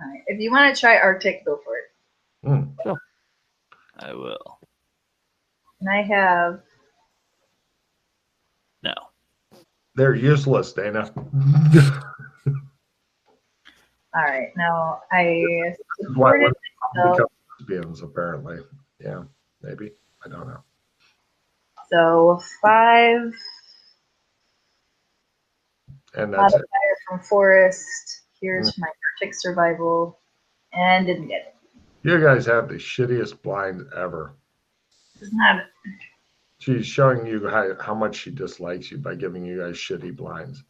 Right. If you want to try Arctic, go for it. Sure. I will. And I have... No. They're useless, Dana. All right. Now, I Why supported would myself. become lesbians, apparently. Yeah, maybe. I don't know. So 5 And that's it. modifier from Forest. Here's my Arctic survival. And didn't get it. You guys have the shittiest blinds ever. It's not... She's showing you how much she dislikes you by giving you guys shitty blinds.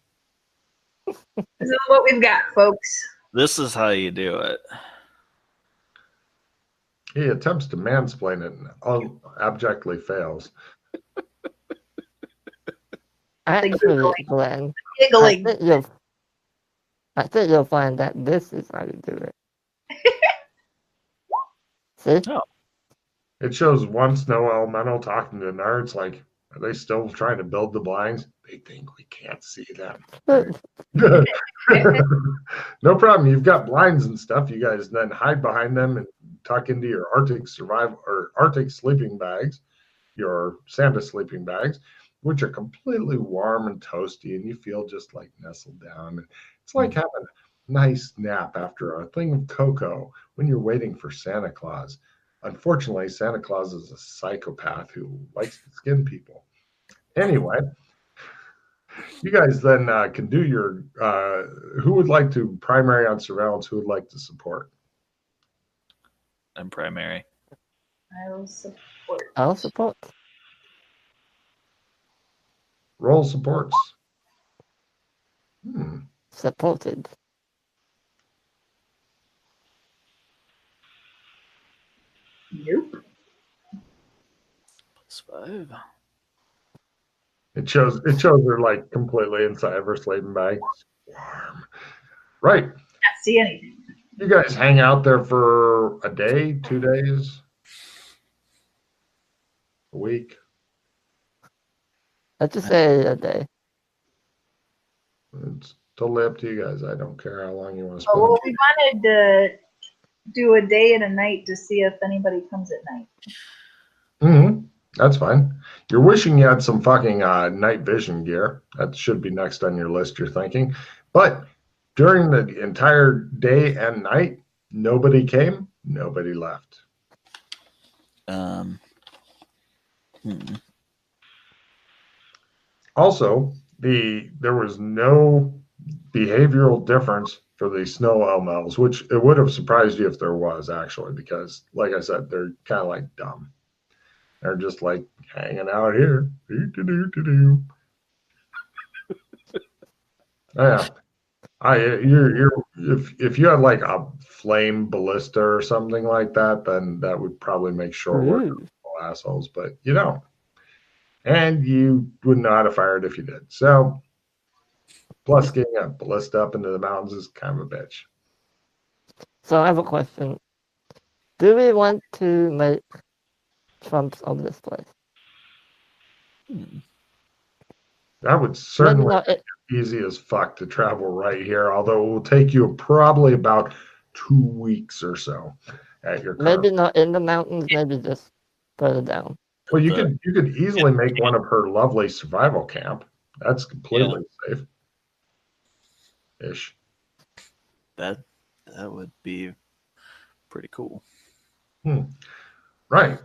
This is what we've got, folks. This is how you do it. He attempts to mansplain it and abjectly fails. Actually, Glenn, Giggling. I think you'll find that this is how you do it. See? Oh. It shows one snow elemental talking to nerds like, are they still trying to build the blinds? They think we can't see them. No problem. You've got blinds and stuff. You guys then hide behind them and tuck into your Arctic survival or Arctic sleeping bags, your Santa sleeping bags, which are completely warm and toasty, and you feel just like nestled down. It's like having a nice nap after a thing of cocoa when you're waiting for Santa Claus. Unfortunately, Santa Claus is a psychopath who likes to skin people. Anyway, you guys then can do your, who would like to primary on surveillance? Who would like to support? I'm primary. I will support. I'll support. Roll supports. Supported. Nope. +5. It shows her like completely inside of her sleeping bag. Warm. Right. Can't see anything. You guys hang out there for a day, 2 days, a week. Let's just say a day. It's totally up to you guys. I don't care how long you want to spend. Oh, well, we wanted to do a day and a night to see if anybody comes at night. Mm-hmm. That's fine. You're wishing you had some fucking night vision gear. That should be next on your list, you're thinking. But during the entire day and night, nobody came, nobody left. Also, there was no behavioral difference for the snow elementals, which it would have surprised you if there was, actually, because, like I said, they're kind of like dumb. They're just like hanging out here. Yeah. If you had like a flame ballista or something like that, then that would probably make short work of assholes, but you don't. And you wouldn't know how to fire it if you did. So, plus getting a ballista up into the mountains is kind of a bitch. So I have a question. Do we want to make Trumps of this place? That would certainly be easy as fuck to travel right here, although it will take you probably about 2 weeks or so at your car. Maybe not in the mountains, maybe just further down. Well, you could easily make one of her lovely survival camp. That's completely safe. Ish. That would be pretty cool. Right.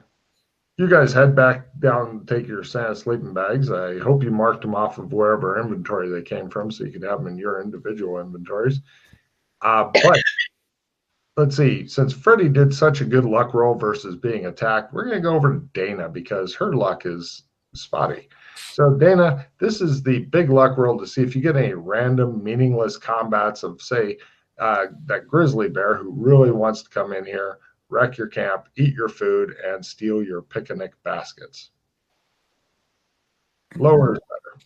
You guys head back down and take your Santa sleeping bags. I hope you marked them off of wherever inventory they came from so you could have them in your individual inventories. But let's see. Since Freddie did such a good luck roll versus being attacked, we're going to go over to Dana because her luck is spotty. So, Dana, this is the big luck roll to see if you get any random, meaningless combats of, say, that grizzly bear who really wants to come in here, wreck your camp, eat your food, and steal your picnic baskets. Lower is better.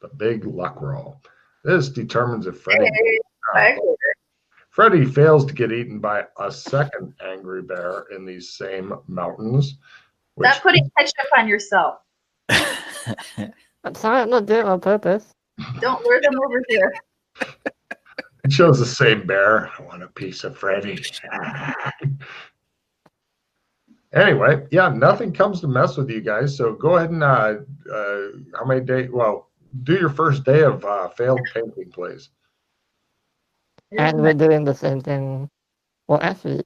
The big luck roll. This determines if Freddie fails to get eaten by a second angry bear in these same mountains. Stop putting ketchup on yourself. I'm sorry, I'm not doing it on purpose. Don't lure them over here. It shows the same bear. I want a piece of Freddy. Anyway, yeah, nothing comes to mess with you guys. So go ahead and how many days? Well, do your first day of failed painting, please. And we're doing the same thing. Well, actually,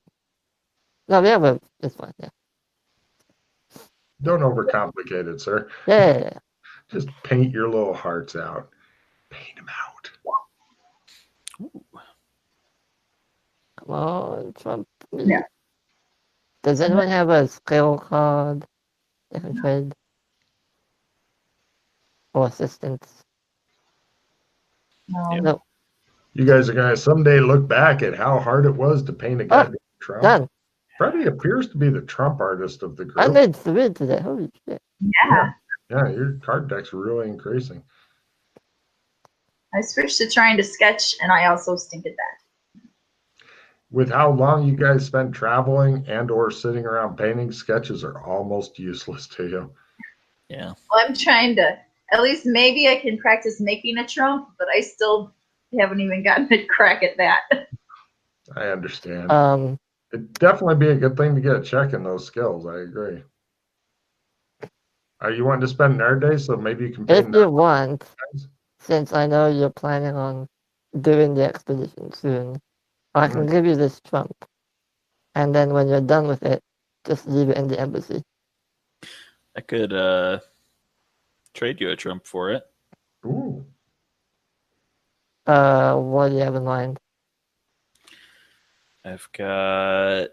no, yeah, but it's fine. Yeah. Don't overcomplicate it, sir. Yeah. Just paint your little hearts out. Paint them out. Ooh. Come on, Trump. Yeah. Does anyone have a skill card they can trade? Or assistance? No. Yep. No. You guys are going to someday look back at how hard it was to paint a goddamn Trump. Done. Freddy appears to be the Trump artist of the group. I made 3 today. Holy shit. Yeah. Yeah, your card deck's really increasing. I switched to trying to sketch, and I also stink at that. With how long you guys spend traveling and or sitting around painting, sketches are almost useless to you. Yeah. Well, I'm trying to, at least maybe I can practice making a Trump, but I still haven't even gotten a crack at that. I understand. It'd definitely be a good thing to get a check in those skills. I agree. Are you wanting to spend nerd days so maybe you can If paint you want, guys? since I know you're planning on doing the expedition soon, I can give you this Trump. And then when you're done with it, just leave it in the embassy. I could trade you a Trump for it. Ooh. What do you have in mind? I've got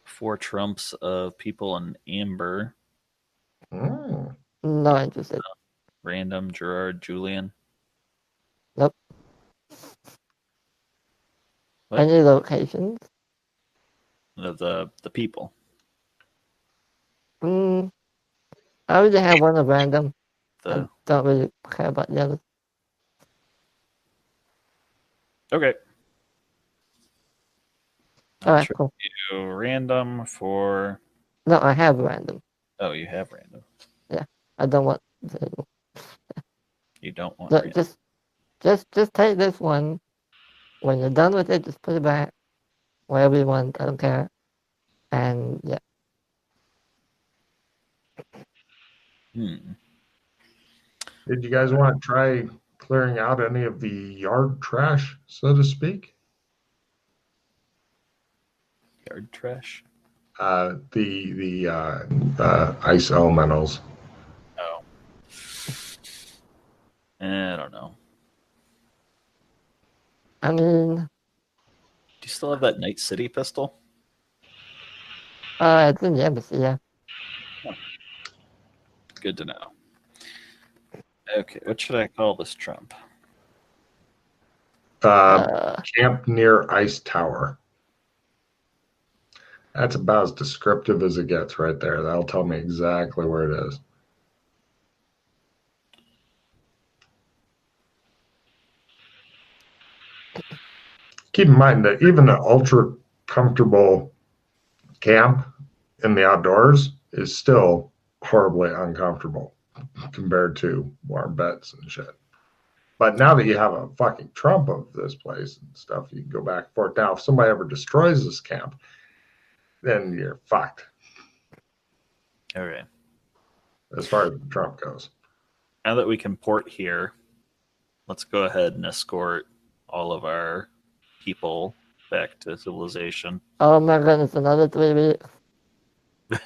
4 Trumps of people in amber. Mm. Not interested. Random, Gerard, Julian. Nope. What? Any locations? The people. I already have one of random. The I don't really care about the others. Okay. Alright, trade cool. you random for. No, I have random. Oh, you have random. I don't want to. You don't want Look, random. just take this one. When you're done with it, just put it back wherever you want. I don't care. And yeah. Did you guys want to try clearing out any of the yard trash, so to speak? Yard trash. The ice elementals. Oh. I don't know. I mean, Do you still have that Night City pistol? it's in the embassy, yeah. Good to know. Okay, what should I call this Trump? Camp near Ice Tower. That's about as descriptive as it gets right there. That'll tell me exactly where it is. Keep in mind that even an ultra comfortable camp in the outdoors is still horribly uncomfortable compared to warm beds and shit. But now that you have a fucking Trump of this place and stuff, you can go back and forth. Now, if somebody ever destroys this camp, then you're fucked Okay. as far as the Trump goes. Now that we can port here, let's go ahead and escort all of our people back to civilization. Oh my goodness, another 3 weeks.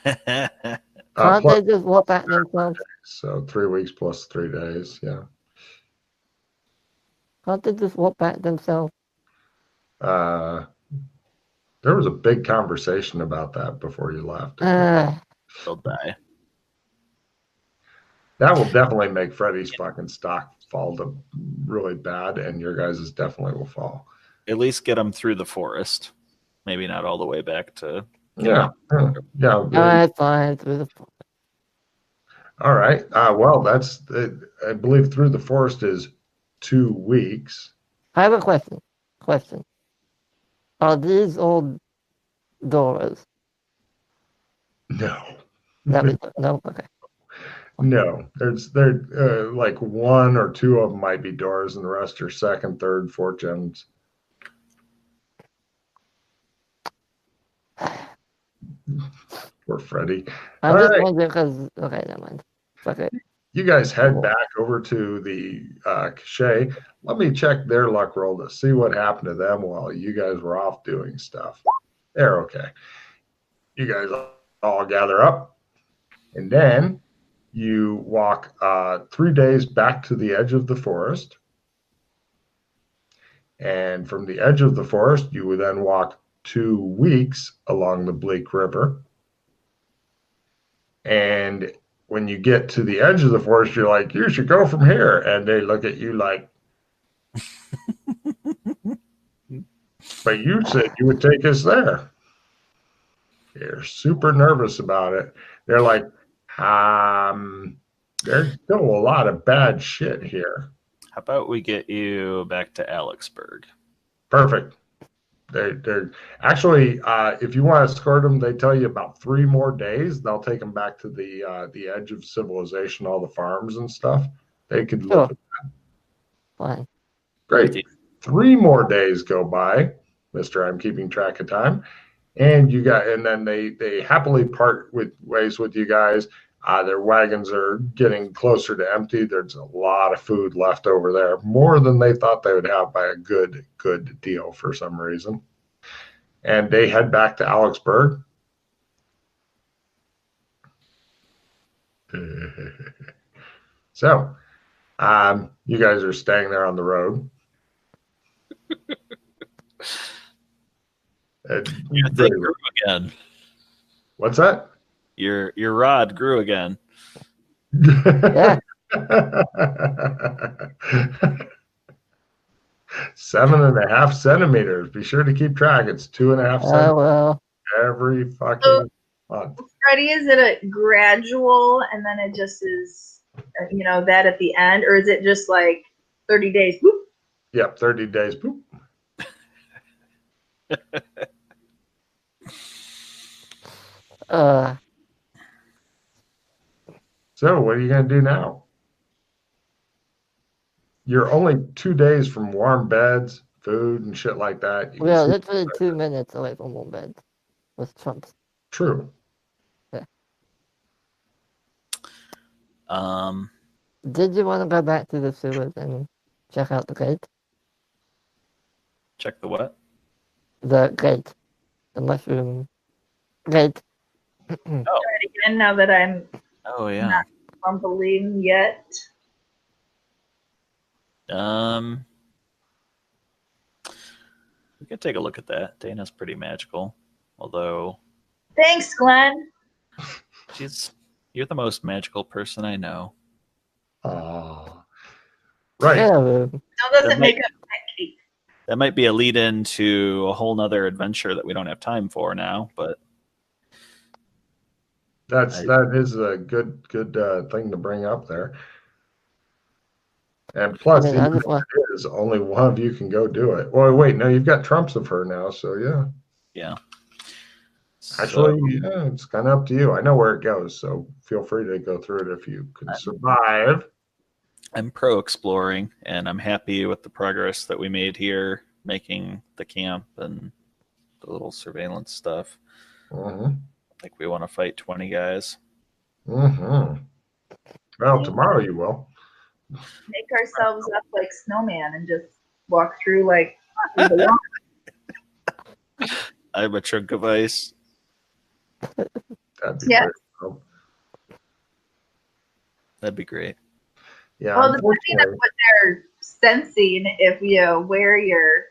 Can't Plus, they just walk back themselves? so 3 weeks plus 3 days, yeah. Can't they just walk back themselves? There was a big conversation about that before you left. They'll die. That will definitely make Freddy's fucking stock fall to really bad, and your guys' definitely will fall. At least get them through the forest. Maybe not all the way back to. Yeah. Alright, fine. Through the... All right. Well, that's, I believe, through the forest is 2 weeks. I have a question. Are these old doors? No. No? Okay. No. There's like 1 or 2 of them might be doors, and the rest are second, third, fourth gens. Poor Freddy. I'm All just right. wondering because, okay, never mind. Fuck it. You guys head Cool. back over to the cache. Let me check their luck roll to see what happened to them while you guys were off doing stuff. They're okay. You guys all gather up, and then you walk 3 days back to the edge of the forest. And from the edge of the forest, you would then walk 2 weeks along the Bleak River. And when you get to the edge of the forest, you're like, you should go from here. And they look at you like, but you said you would take us there. They're super nervous about it. They're like, there's still a lot of bad shit here. How about we get you back to Alexburg? Perfect. They're actually, if you want to escort them, they tell you about 3 more days. They'll take them back to the edge of civilization, all the farms and stuff. They could live. Sure. Fine. Great. 3 more days go by, Mister. I'm keeping track of time, and then they happily part with ways with you guys. Their wagons are getting closer to empty. There's a lot of food left over there, more than they thought they would have by a good deal for some reason. And they head back to Alexburg. So, you guys are staying there on the road. Your thing grew again. What's that? Your rod grew again. Yeah. 7.5 centimeters. Be sure to keep track. It's 2.5 centimeters Well. every fucking month. Freddie, is it a gradual and then it just is, that at the end? Or is it just like 30 days? Whoop? Yep, 30 days. Boop. So what are you going to do now? You're only 2 days from warm beds, food, and shit like that. You We are can literally 2 minutes away from one bed with Trumps. True. Did you want to go back to the sewers and check out the gate? Check the what? The gate. The mushroom gate. Try it again now that I'm Oh yeah. not fumbling yet. We could take a look at that. Dana's pretty magical, although Thanks, Glenn. you're the most magical person I know. Oh, right. Yeah, Still doesn't That make up that cake. That might be a lead into a whole nother adventure that we don't have time for now, but That is a good thing to bring up there. And plus, I mean, even if it is, only one of you can go do it. Well, wait, no, you've got trumps of her now, so yeah. yeah. Actually, yeah, it's kind of up to you. I know where it goes, so feel free to go through it if you can survive. I'm pro exploring, and I'm happy with the progress that we made here, making the camp and the little surveillance stuff. Mm-hmm. I think we want to fight 20 guys. Mm-hmm. Well, tomorrow you will. Make ourselves up like snowman and just walk through like we belong. I have a chunk of ice. That'd be Yeah. great. Oh, That'd be great. yeah. Well, depending on Unfortunately, what they're sensing, if you wear your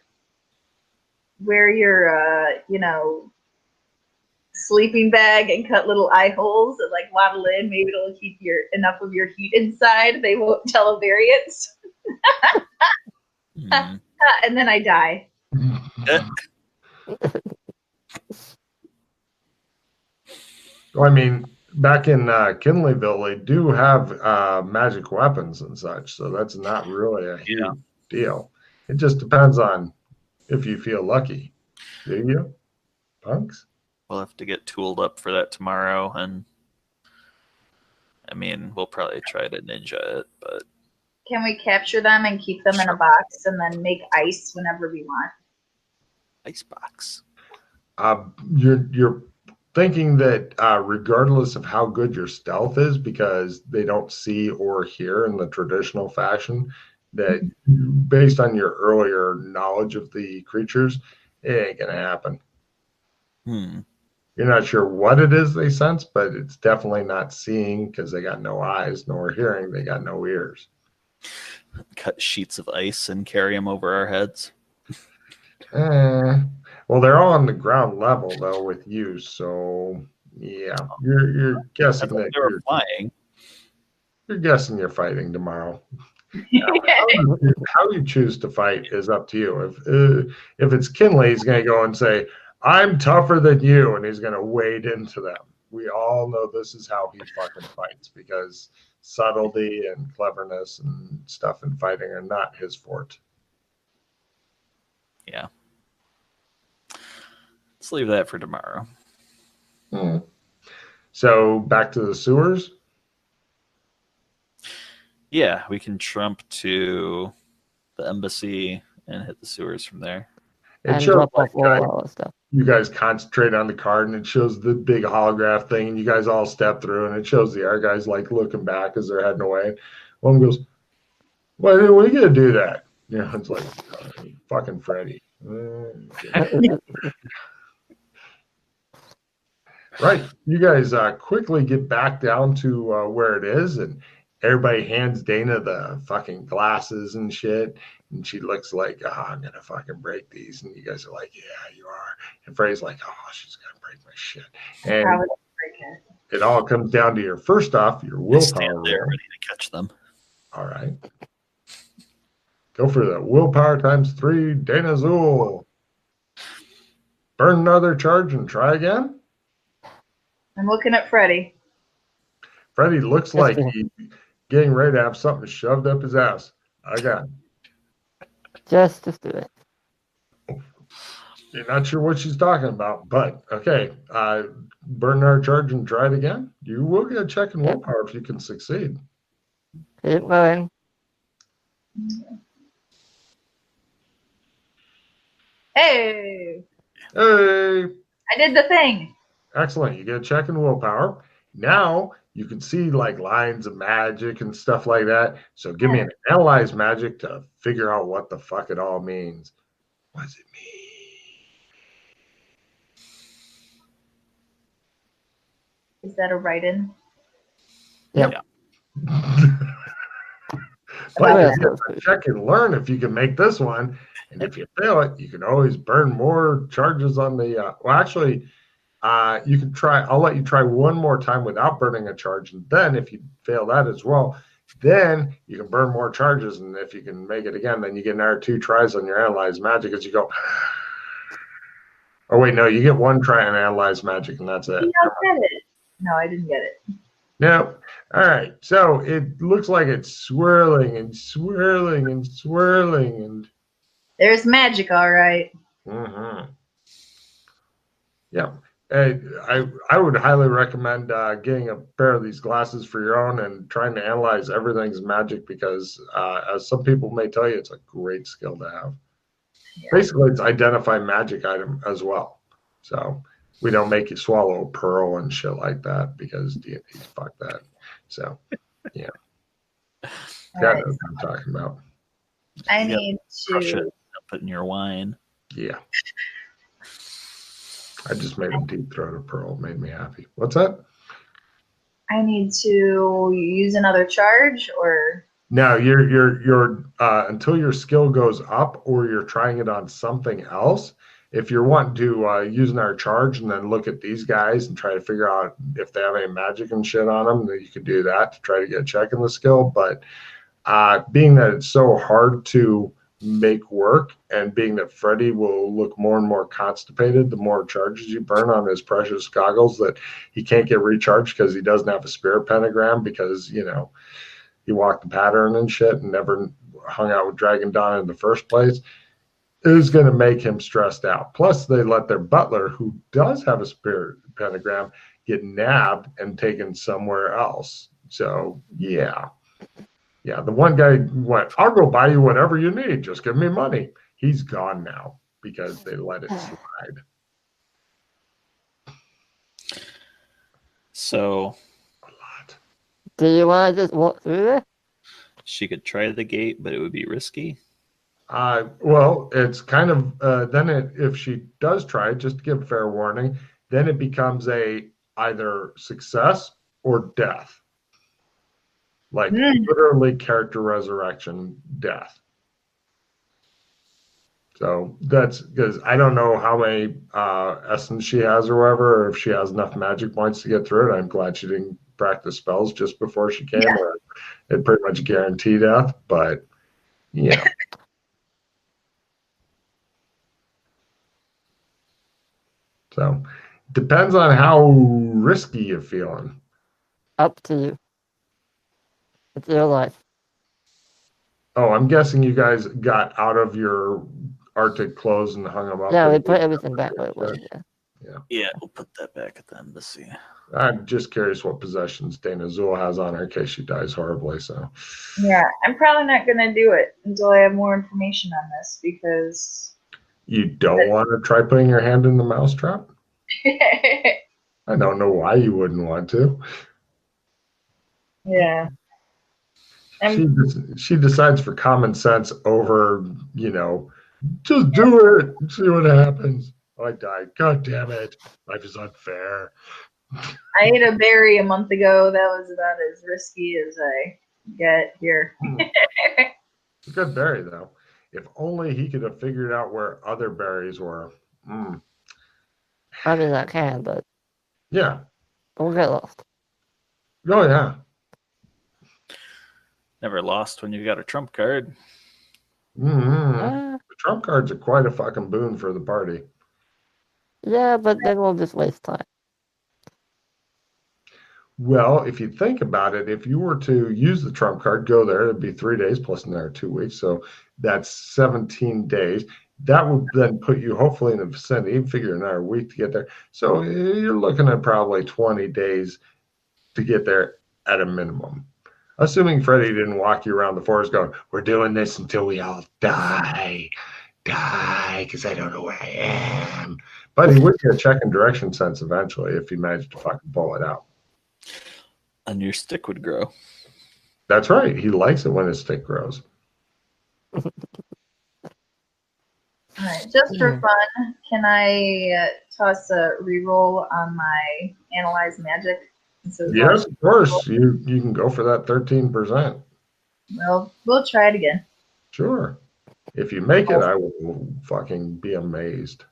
sleeping bag and cut little eye holes and like waddle in, maybe it'll keep enough of your heat inside. They won't tell a variance. Mhm. And then I die. well, I mean, back in Kinleyville, they do have magic weapons and such, so that's not really a huge deal. It just depends on if you feel lucky. Do you, punks? We'll have to get tooled up for that tomorrow, and I mean, we'll probably try to ninja it, but Can we capture them and keep them in a box and then make ice whenever we want? icebox. You're thinking that regardless of how good your stealth is, because they don't see or hear in the traditional fashion, that based on your earlier knowledge of the creatures, it ain't gonna happen. You're not sure what it is they sense, but it's definitely not seeing because they got no eyes, nor hearing, they got no ears. Cut sheets of ice and carry them over our heads. Well, they're all on the ground level though with you, so yeah, you're guessing that They were flying. You're guessing you're fighting tomorrow. How you choose to fight is up to you. If it's Kinley, he's going to go and say, "I'm tougher than you," and he's going to wade into them. We all know this is how he fucking fights because subtlety and cleverness and stuff in fighting are not his forte. Yeah. Let's leave that for tomorrow. So back to the sewers. Yeah, we can trump to the embassy and hit the sewers from there. And drop off all our stuff. You guys concentrate on the card, and it shows the big holograph thing, and you guys all step through, and it shows the other guys like looking back as they're heading away. One goes, "Why are we gonna do that?" You know, it's like fucking Freddy. Right. You guys quickly get back down to where it is, and everybody hands Dana the fucking glasses and shit. And she looks like, I'm going to fucking break these. And you guys are like, yeah, you are. And Freddy's like, oh, she's going to break my shit. And it all comes down to your, first off, your willpower. Stand there ready to catch them. All right. Go for the willpower times 3, Dana Zool. Burn another charge and try again. I'm looking at Freddy. Freddy looks like he's getting ready to have something shoved up his ass. I got it. Just do it. You're not sure what she's talking about, but okay. Burn our charge and try it again. You will get a check in willpower if you can succeed. Keep going. Hey! Hey! I did the thing. Excellent. You get a check in willpower. Now you can see like lines of magic and stuff like that. So give me an analyze magic to figure out what the fuck it all means. What does it mean? Is that a write-in? Yeah. But check and learn if you can make this one. And if you fail it, you can always burn more charges on the well, actually, you can try. I'll let you try one more time without burning a charge, and then if you fail that as well, then you can burn more charges. And if you can make it again, then you get another 2 tries on your analyze magic as you go. Oh wait, no, you get 1 try on analyze magic, and that's it. No, I didn't get it. No. All right. So it looks like it's swirling and swirling and swirling and. There's magic, all right. Mm-hmm. Yeah. I would highly recommend getting a pair of these glasses for your own and trying to analyze everything's magic because, as some people may tell you, it's a great skill to have. Yeah. Basically, it's identify magic item as well. So we don't make you swallow a pearl and shit like that because D&D's fuck that. So, yeah. That is what I'm talking about. I need to put in your wine. Yeah. I just made a deep throat of pearl. It made me happy. What's that? I need to use another charge or no, you're until your skill goes up or you're trying it on something else. If you're wanting to use another charge and then look at these guys and try to figure out if they have any magic and shit on them, then you can do that to try to get a check in the skill. But being that it's so hard to make work and being that Freddy will look more and more constipated the more charges you burn on his precious goggles that he can't get recharged because he doesn't have a spirit pentagram because, you know, he walked the pattern and shit and never hung out with Dragon Dawn in the first place, is going to make him stressed out. Plus, they let their butler, who does have a spirit pentagram, get nabbed and taken somewhere else. So, yeah. Yeah, the one guy went, I'll go buy you whatever you need. Just give me money. He's gone now because they let it slide. So A lot. Do you want to just walk through there? she could try the gate, but it would be risky. Well, it's kind of if she does try it, just to give fair warning, then it becomes a either success or death. Like literally character resurrection death. So that's because I don't know how many essence she has or whatever, or if she has enough magic points to get through it. I'm glad she didn't practice spells just before she came, Yeah. or it pretty much guaranteed death. But yeah. So depends on how risky you're feeling. Up to you. It's your life. Oh, I'm guessing you guys got out of your Arctic clothes and hung them up. Yeah, we and- put everything back where it was. Yeah. Yeah, we'll put that back at the embassy. I'm just curious what possessions Dana Zool has on her in case she dies horribly. So Yeah, I'm probably not gonna do it until I have more information on this because you don't want to try putting your hand in the mousetrap? I don't know why you wouldn't want to. yeah. She decides for common sense over, just do it and see what happens. I died. God damn it. Life is unfair. I ate a berry a month ago. That was about as risky as I get here. It's a good berry, though. If only he could have figured out where other berries were. I mean, I can, but Yeah. we'll get lost. Oh, yeah. Never lost when you got a trump card. The trump cards are quite a fucking boon for the party. Yeah, but then we'll just waste time. Well, if you think about it, if you were to use the trump card, go there, it'd be 3 days plus another 2 weeks. So that's 17 days. That would then put you hopefully in the vicinity, figure another week to get there. So you're looking at probably 20 days to get there at a minimum. Assuming Freddie didn't walk you around the forest going, we're doing this until we all die, because I don't know where I am. But he would get check and direction sense eventually if he managed to fucking pull it out. And your stick would grow. That's right. He likes it when his stick grows. All right, just for fun, can I toss a reroll on my analyze magic? Yes, of course. You can go for that 13%. Well, we'll try it again. Sure. If you make it, I will fucking be amazed,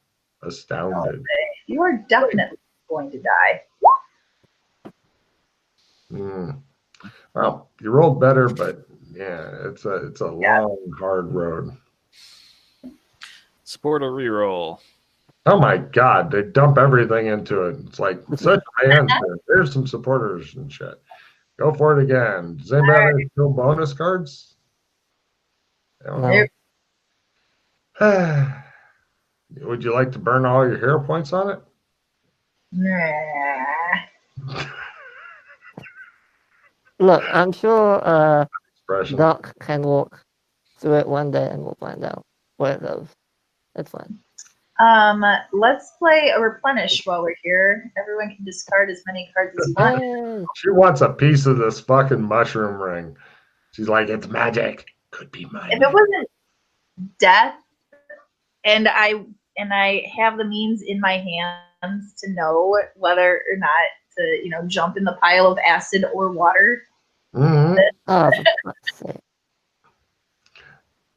astounded. You are definitely going to die. Well, you rolled better, but yeah, it's a long, hard road. Support a reroll. Oh my God, they dump everything into it. It's like such high end. There's some supporters and shit. Go for it again. Does anybody have any cool bonus cards? No. Would you like to burn all your hero points on it? Nah. Look, I'm sure Expression. Doc can walk through it one day and we'll find out where it goes. It's fine. Let's play a replenish while we're here. Everyone can discard as many cards as you want. Yay! She wants a piece of this fucking mushroom ring. She's like, it's magic. Could be mine. If it wasn't death, and I have the means in my hands to know whether or not to jump in the pile of acid or water. Mm-hmm. Oh, for fuck's sake.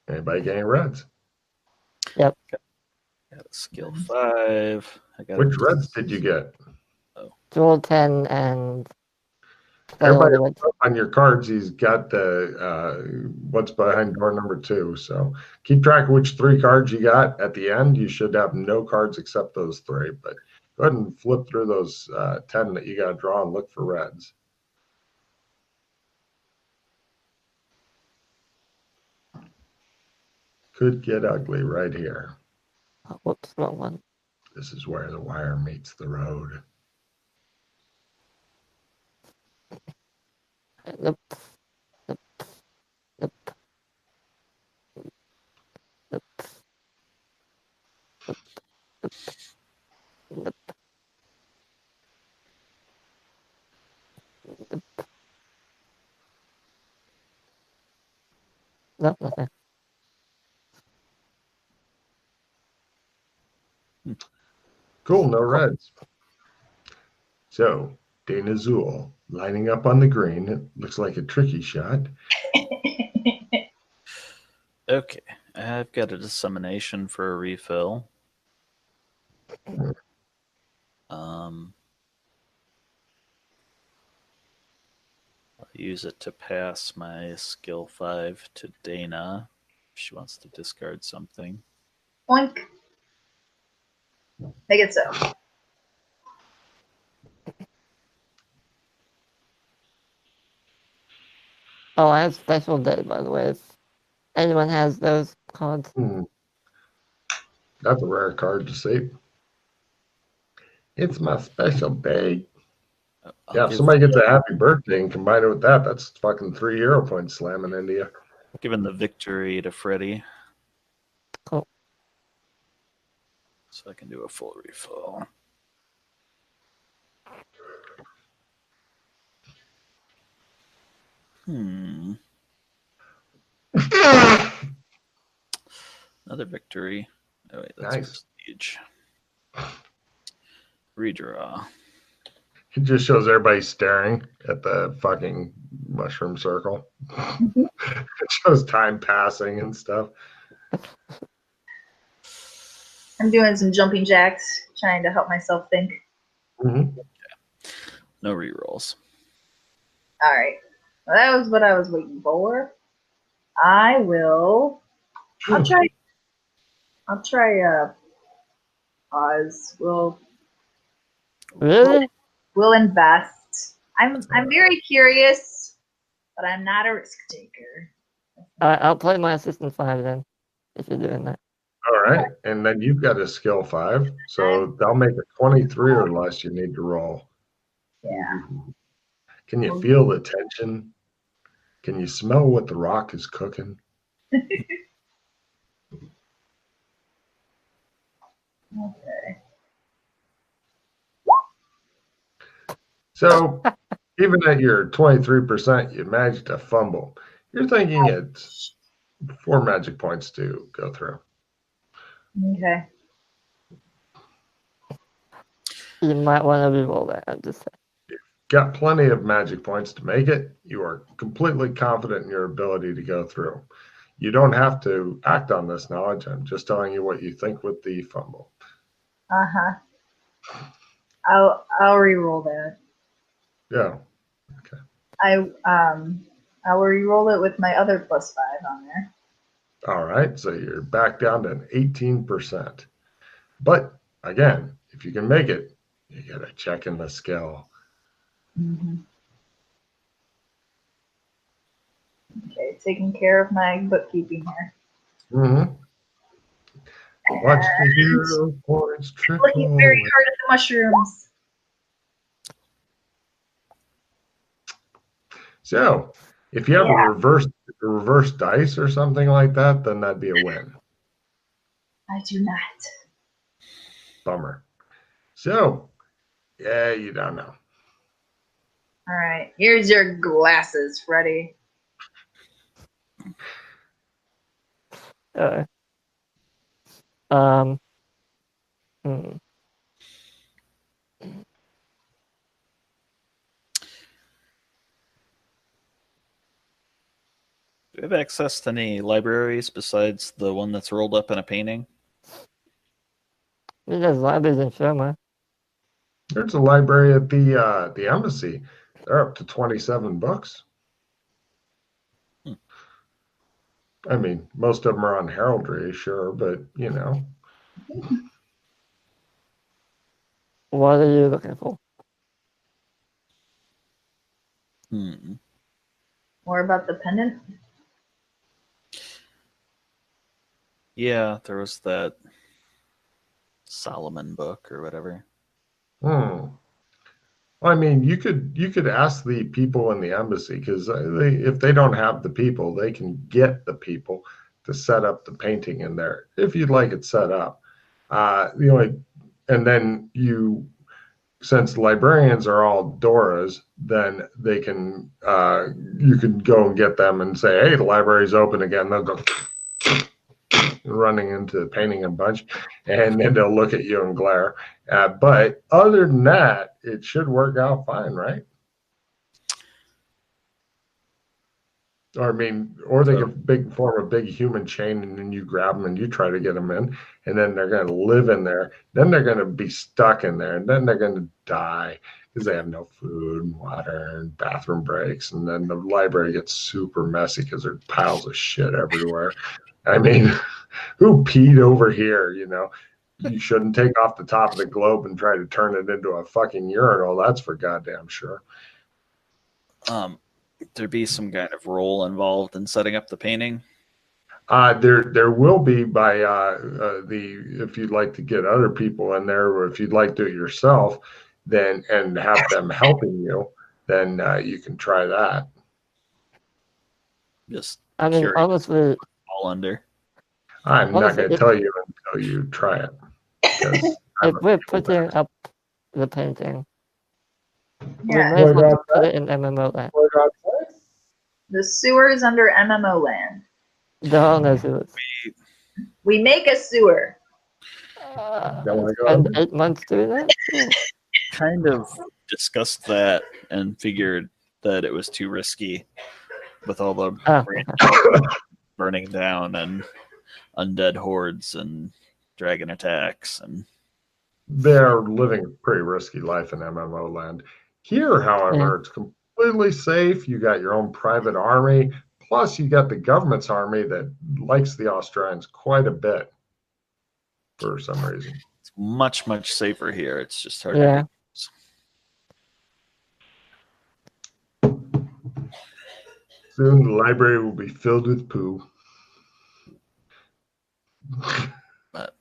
Anybody getting reds? Yep. Got a skill 5. I got Which reds did you get? Draw 10 and play Everybody all the on your cards, he's got the what's behind door number 2. So keep track of which 3 cards you got. At the end, you should have no cards except those 3. But go ahead and flip through those 10 that you got to draw and look for reds. Could get ugly right here. Oh, whoops, wrong one. This is where the wire meets the road. Nope. Nope. Nope. Nope. Nope. Nope. No, nothing. Cool, no reds. So, Dana Zool lining up on the green. It looks like a tricky shot. Okay, I've got a dissemination for a refill. I'll use it to pass my skill 5 to Dana if she wants to discard something. Oink. Make it so. Oh, I have special day, by the way. If anyone has those cards. That's a rare card to see. It's my special day. I'll Yeah, if give- somebody gets a happy birthday and combine it with that, that's fucking 3 hero points slamming into you. Giving the victory to Freddy. Cool. So I can do a full refill. Another victory. Oh wait, that's Nice. prestige. Redraw. It just shows everybody staring at the fucking mushroom circle. It shows time passing and stuff. I'm doing some jumping jacks, trying to help myself think. Mm-hmm. No rerolls. All right. Well, that was what I was waiting for. I'll try pause. Really? We'll invest. I'm very curious, but I'm not a risk taker. Alright, I'll play my assistant 5 then, if you're doing that. All right. And then you've got a skill 5. So they'll make a 23 or less you need to roll. Yeah. Can you feel the tension? Can you smell what the rock is cooking? Okay. So even at your 23%, you managed to fumble. You're thinking it's 4 magic points to go through. Okay. You might want to reroll that, I'm just saying. Got plenty of magic points to make it. You are completely confident in your ability to go through. You don't have to act on this knowledge. I'm just telling you what you think with the fumble. Uh-huh. I'll re-roll that. Yeah. I'll re-roll it with my other +5 on there. All right. So you're back down to an 18%. But again, if you can make it, you got to check in the skill. Mm-hmm. Okay, taking care of my bookkeeping here. Mm-hmm. Watch the hero points trickle. Looking very hard at the mushrooms. So, if you have a reverse dice or something like that, then that'd be a win. I do not. Bummer. So, yeah, you don't know. All right, here's your glasses, Freddy. Hmm. Do you have access to any libraries besides the one that's rolled up in a painting? There's libraries in Sherma. There's a library at the embassy. They're up to 27 books. I mean, most of them are on heraldry, sure, but you know. What are you looking for? More about the pendant? Yeah, there was that Solomon book or whatever. Well, I mean, you could ask the people in the embassy because if they don't have the people, they can get the people to set up the painting in there if you'd like it set up. And then you since librarians are all Doras, then they can you can go and get them and say, "Hey, the library's open again." They'll go running into the painting a bunch, and then they'll look at you and glare. But other than that, it should work out fine, right? Or I mean, or they could form a big human chain, and then you grab them and you try to get them in, and then they're going to live in there. Then they're going to be stuck in there, and then they're going to die because they have no food and water and bathroom breaks, and then the library gets super messy because there's piles of shit everywhere. I mean, who peed over here? You know, you shouldn't take off the top of the globe and try to turn it into a fucking urinal. That's for goddamn sure. There be some kind of role involved in setting up the painting? There will be by if you'd like to get other people in there, or if you'd like to do it yourself, then and have them helping you, then you can try that. Just I mean, honestly, all under. I'm not going to tell you until you try it. If we're putting up the painting, we Yeah. may as well just put it in MMO land. The sewer is under MMO land. There are no sewers. We make a sewer. Spend 8 months doing that? Yeah. Kind of discussed that and figured that it was too risky with all the burning down and undead hordes and dragon attacks, and they're living a pretty risky life in MMO land. Here, however, it's completely safe. You got your own private army, plus you got the government's army that likes the Australians quite a bit for some reason. It's much, much safer here. It's just hard Yeah. to Soon the library will be filled with poo. But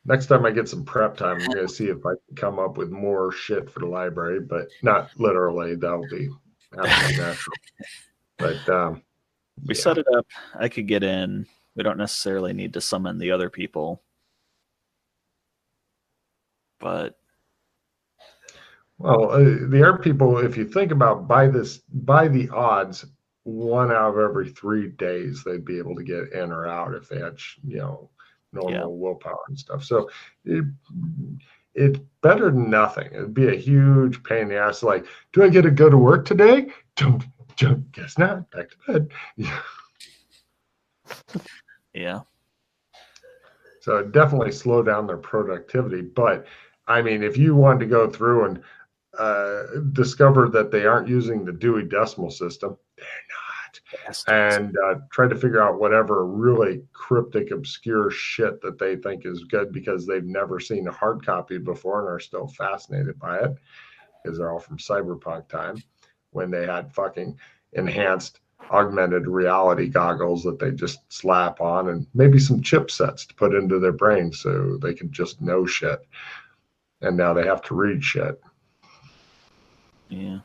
next time I get some prep time, I'm going to see if I can come up with more shit for the library, but not literally. That'll be natural. But we set it up. I could get in. We don't necessarily need to summon the other people. But well, the air people, if you think about by the odds, 1 out of every 3 days they'd be able to get in or out if they had, normal willpower and stuff. So it's better than nothing. It'd be a huge pain in the ass. Like, do I get to go to work today? Don't guess not. Back to bed. Yeah. So it definitely slow down their productivity. But I mean, if you wanted to go through and discover that they aren't using the Dewey Decimal System, they're not, and try to figure out whatever really cryptic, obscure shit that they think is good because they've never seen a hard copy before and are still fascinated by it, because they're all from cyberpunk time when they had fucking enhanced augmented reality goggles that they just slap on, and maybe some chipsets to put into their brain so they can just know shit. And now they have to read shit. Yeah.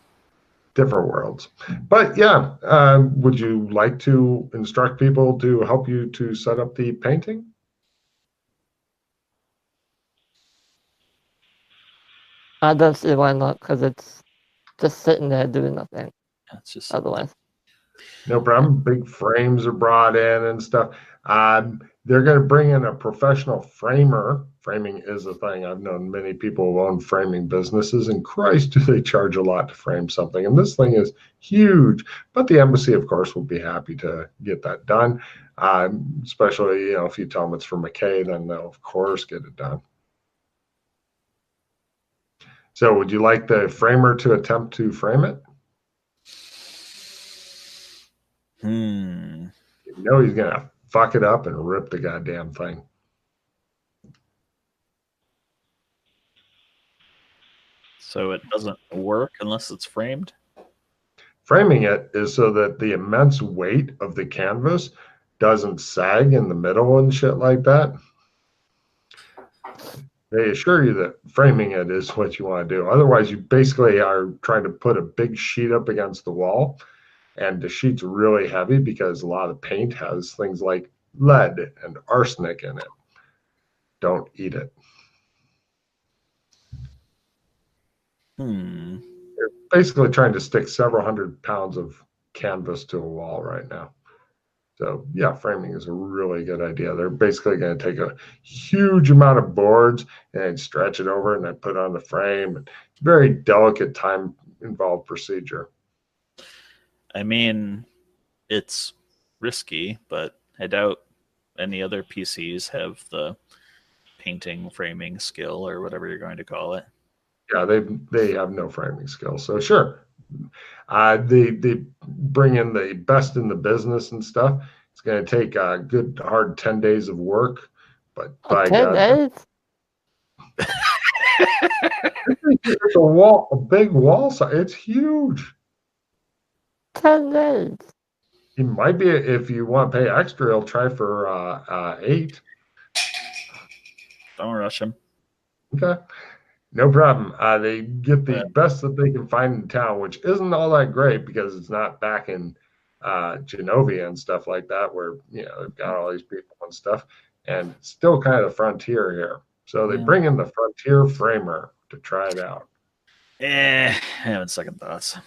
Different worlds. But yeah, would you like to instruct people to help you to set up the painting? I don't see why not, because it's just sitting there doing nothing. It's just otherwise. No problem. Big frames are brought in and stuff. They're going to bring in a professional framer. Framing is a thing. I've known many people who own framing businesses, and Christ, do they charge a lot to frame something. And this thing is huge. But the embassy, of course, will be happy to get that done. Especially, if you tell them it's for McKay, then they'll, of course, get it done. So would you like the framer to attempt to frame it? He's going to fuck it up and rip the goddamn thing. So it doesn't work unless it's framed? Framing it is so that the immense weight of the canvas doesn't sag in the middle and shit like that. They assure you that framing it is what you want to do. Otherwise, you basically are trying to put a big sheet up against the wall, and the sheet's really heavy because a lot of paint has things like lead and arsenic in it. Don't eat it. Hmm. They're basically trying to stick several hundred pounds of canvas to a wall right now. So yeah, framing is a really good idea. They're basically going to take a huge amount of boards and stretch it over and then put on the frame. It's a very delicate, time involved procedure. I mean, it's risky, but I doubt any other PCs have the painting, framing skill or whatever you're going to call it. Yeah, they have no framing skills. So sure, they bring in the best in the business and stuff. It's going to take a good hard 10 days of work, but by 10 God, days? it's a big wall. It's huge. 10 days. It might be if you want to pay extra, he'll try for 8. Don't rush him. Okay, no problem. They get the Yeah. best that they can find in town, which isn't all that great because it's not back in Genovia and stuff like that, where they've got all these people and stuff, and it's still kind of the frontier here. So they Yeah. bring in the frontier framer to try it out. Having second thoughts.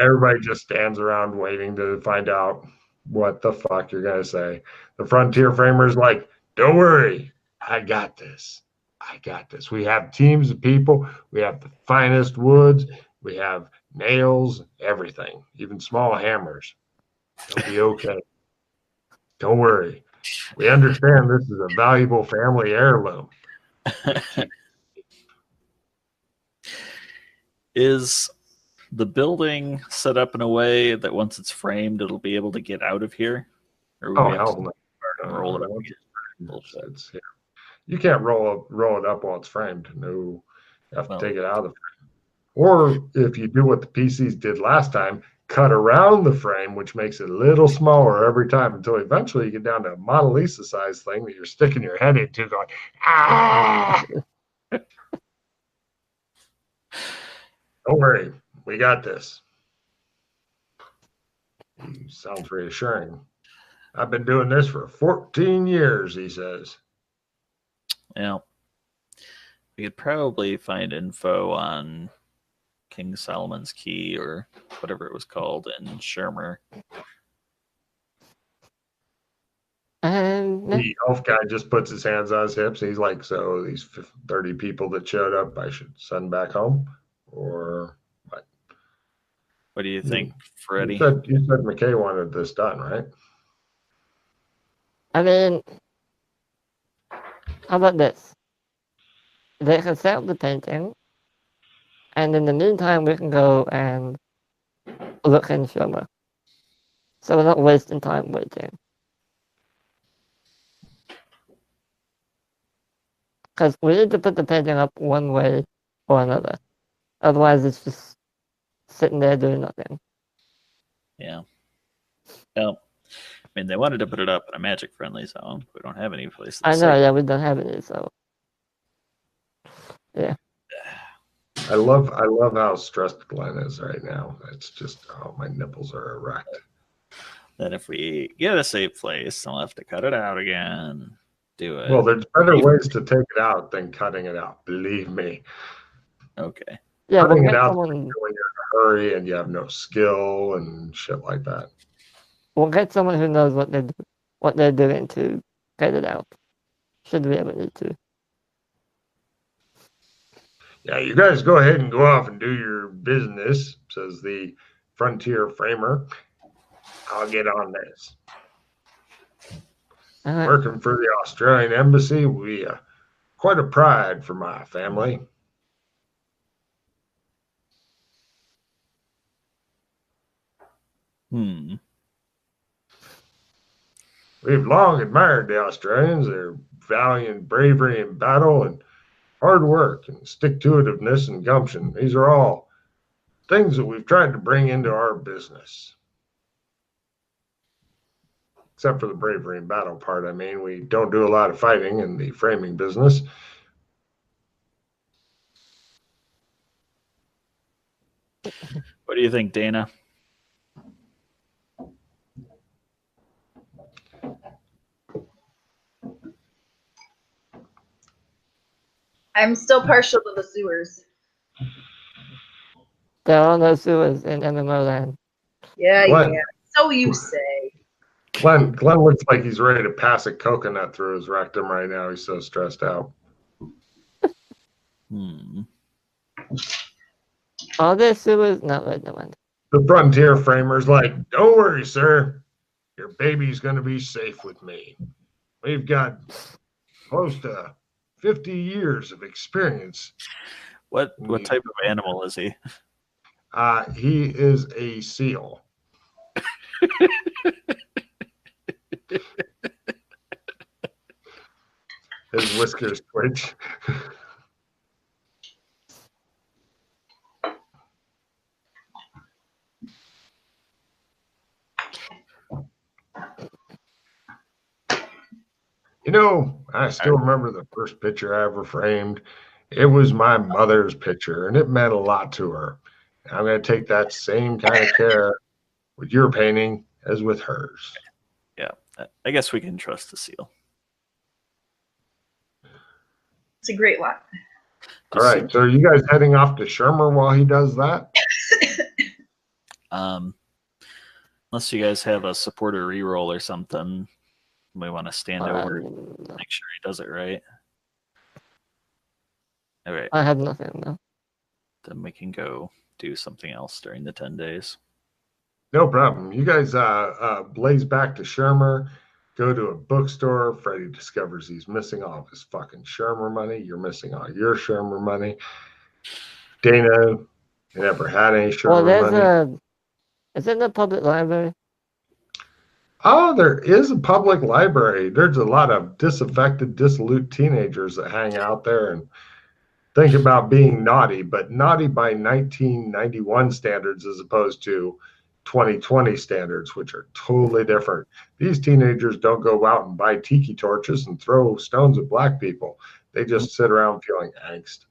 Everybody just stands around waiting to find out what the fuck you're gonna say. The frontier framer's like, "Don't worry, I got this. I got this. We have teams of people. We have the finest woods. We have nails, everything, even small hammers. It'll be okay. Don't worry. We understand this is a valuable family heirloom. Is the building set up in a way that once it's framed, it'll be able to get out of here? Or would Oh we have hell to no! roll it up Once again? it's Bullshit. it's here. You can't roll it up while it's framed. No, you have to take it out of the frame. Or if you do what the PCs did last time, cut around the frame, which makes it a little smaller every time until eventually you get down to a Mona Lisa size thing that you're sticking your head into going, ah! Don't worry, we got this. He sounds reassuring. I've been doing this for 14 years, he says. Yeah. We could probably find info on King Solomon's Key or whatever it was called in Shermer. The elf guy just puts his hands on his hips. He's like, so these 30 people that showed up, I should send back home? Or what? What do you think, Freddie? You said McKay wanted this done, right? I mean, how about this? They can set up the painting, and in the meantime, we can go and look in Shermer. So we're not wasting time waiting. Because we need to put the painting up one way or another. Otherwise, it's just sitting there doing nothing. Yeah. Well, I mean, they wanted to put it up in a magic-friendly zone. We don't have any place. I know, yeah, we don't have any, so yeah. I love how stressed Glenn is right now. It's just, oh, my nipples are erect. Then if we get a safe place, I'll have to cut it out again. Do it. Well, there's better ways to take it out than cutting it out. Believe me. Okay. Yeah, Cutting we'll it out someone, when you're in a hurry and you have no skill and shit like that. we'll get someone who knows what they're doing to get it out. Should we ever need to. Yeah, you guys go ahead and go off and do your business, says the frontier framer. I'll get on this. Right. Working for the Australian embassy will be quite a pride for my family. We've long admired the Australians, their valiant bravery in battle and hard work and stick-to-itiveness and gumption. These are all things that we've tried to bring into our business. Except for the bravery in battle part. I mean, we don't do a lot of fighting in the framing business. What do you think, Dana? I'm still partial to the sewers. There are no sewers in MMO land. Yeah, Glenn. yeah. So you say. Glenn looks like he's ready to pass a coconut through his rectum right now. He's so stressed out. Are there sewers? No, wait, no one. The frontier framer's like, don't worry, sir. Your baby's going to be safe with me. We've got close to 50 years of experience. What type of animal is he? He is a seal. His whiskers twitch. You know, I still remember the first picture I ever framed. It was my mother's picture, and it meant a lot to her. I'm going to take that same kind of care with your painting as with hers. Yeah, I guess we can trust the seal. It's a great one. All right, so are you guys heading off to Shermer while he does that? Unless you guys have a supporter reroll or something, we want to stand over and make sure he does it right. All right. I have nothing, no. Then we can go do something else during the 10 days. No problem. You guys blaze back to Shermer, go to a bookstore. Freddie discovers he's missing all of his fucking Shermer money. You're missing all your Shermer money. Dana, you never had any Shermer money. Is it in the public library? Oh, there is a public library. There's a lot of disaffected, dissolute teenagers that hang out there and think about being naughty, but naughty by 1991 standards as opposed to 2020 standards, which are totally different. These teenagers don't go out and buy tiki torches and throw stones at black people. They just sit around feeling angst.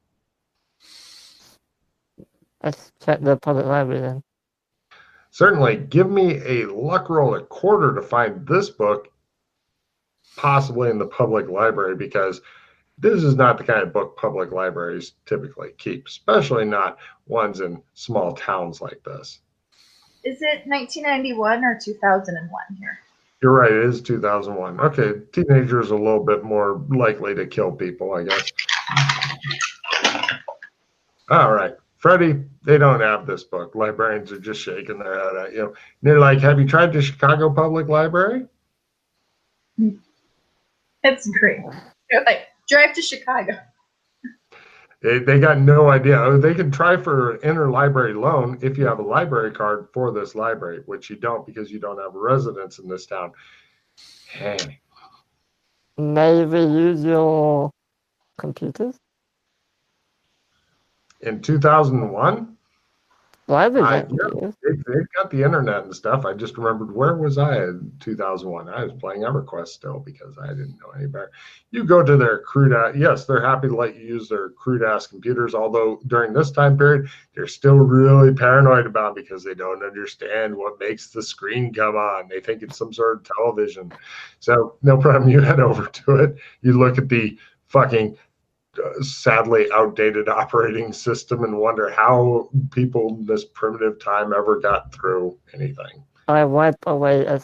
Let's check the public library then. Certainly, give me a luck roll at quarter to find this book, possibly in the public library, because this is not the kind of book public libraries typically keep, especially not ones in small towns like this. Is it 1991 or 2001 here? You're right, it is 2001. Okay, teenagers are a little bit more likely to kill people, I guess. All right. Freddie, they don't have this book. Librarians are just shaking their head at you. And they're like, have you tried the Chicago Public Library? It's great. They're like, drive to Chicago. They got no idea. Oh, they can try for interlibrary loan if you have a library card for this library, which you don't because you don't have a residence in this town. Hey. Maybe use your computers? In 2001? Libraries They've got the internet and stuff. I just remembered, where was I in 2001? I was playing EverQuest still because I didn't know any better. You go to their crude, yes, they're happy to let you use their crude ass computers, although during this time period, they're still really paranoid about it because they don't understand what makes the screen come on. They think it's some sort of television. So no problem. You head over to it. You look at the fucking sadly outdated operating system and wonder how people in this primitive time ever got through anything. I wipe away a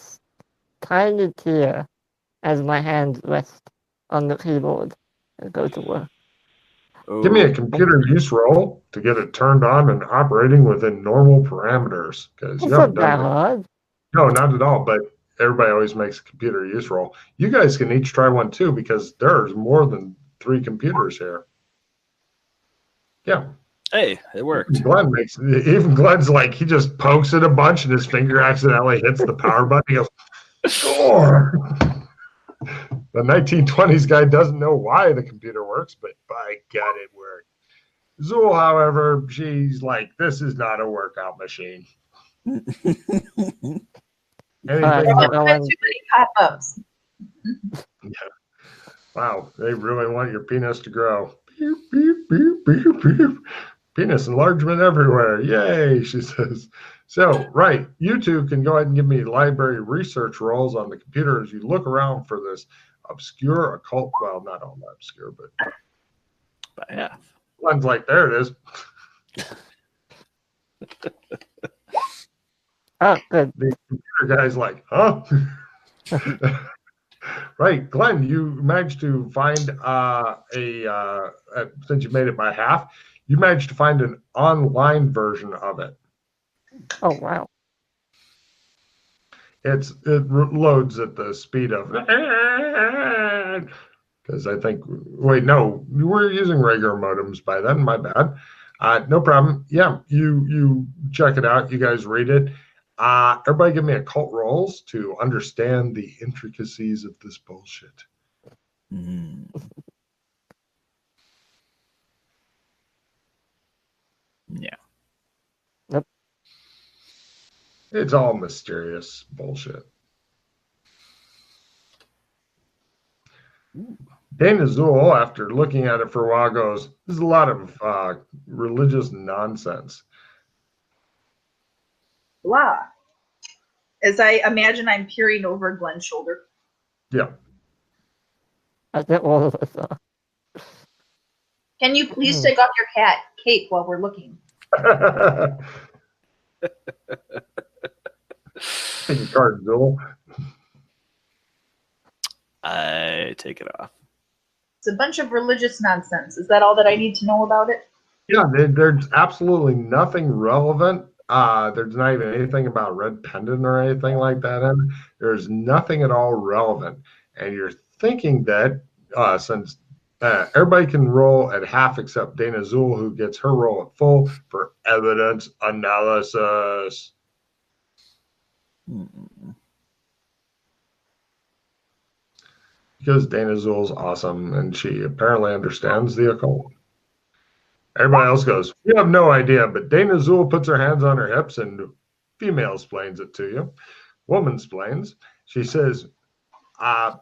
tiny tear as my hands rest on the keyboard and go to work. Give me a computer use roll to get it turned on and operating within normal parameters, because you haven't done that hard. No, not at all, but everybody always makes a computer use roll. You guys can each try one too, because there's more than 3 computers here. Yeah. Hey, it worked. Glenn's like, he just pokes it a bunch and his finger accidentally hits the power button. He goes, score. The 1920s guy doesn't know why the computer works, but by God, it worked. Zool, however, she's like, this is not a workout machine. Anything too many pop-ups. Yeah. Wow, they really want your penis to grow. Beep, beep, beep, beep, beep. Penis enlargement everywhere. Yay, she says. So, right, you two can go ahead and give me library research rolls on the computer as you look around for this obscure occult. Well, not all that obscure, but by half. Glenn's like, there it is. Oh, good. The computer guy's like, huh? Right, Glenn, you managed to find since you made it by half, you managed to find an online version of it. Oh, wow. It loads at the speed of because I think wait no you were using regular modems by then, my bad. No problem. Yeah, you check it out, you guys read it. Everybody give me occult rolls to understand the intricacies of this bullshit. Yeah. Yep. It's all mysterious bullshit. Dana Zool, after looking at it for a while, goes, there's a lot of religious nonsense. Blah. As I imagine I'm peering over Glenn's shoulder. Yeah. I think all of us are. Can you please take off your cape while we're looking? Take a card, Zool. I take it off. It's a bunch of religious nonsense. Is that all that I need to know about it? Yeah, there's absolutely nothing relevant. There's not even anything about red pendant or anything like that in it. There's nothing at all relevant. And you're thinking that since everybody can roll at half except Dana Zool, who gets her roll at full for evidence analysis. Because Dana Zool's awesome and she apparently understands the occult. Everybody else goes, you have no idea, but Dana Zool puts her hands on her hips and female explains it to you. Woman explains. She says,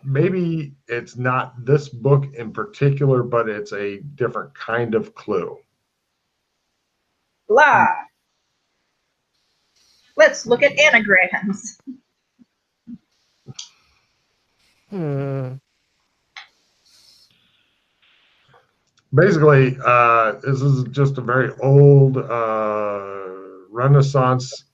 maybe it's not this book in particular, but it's a different kind of clue. Blah. Let's look at anagrams. Basically, this is just a very old Renaissance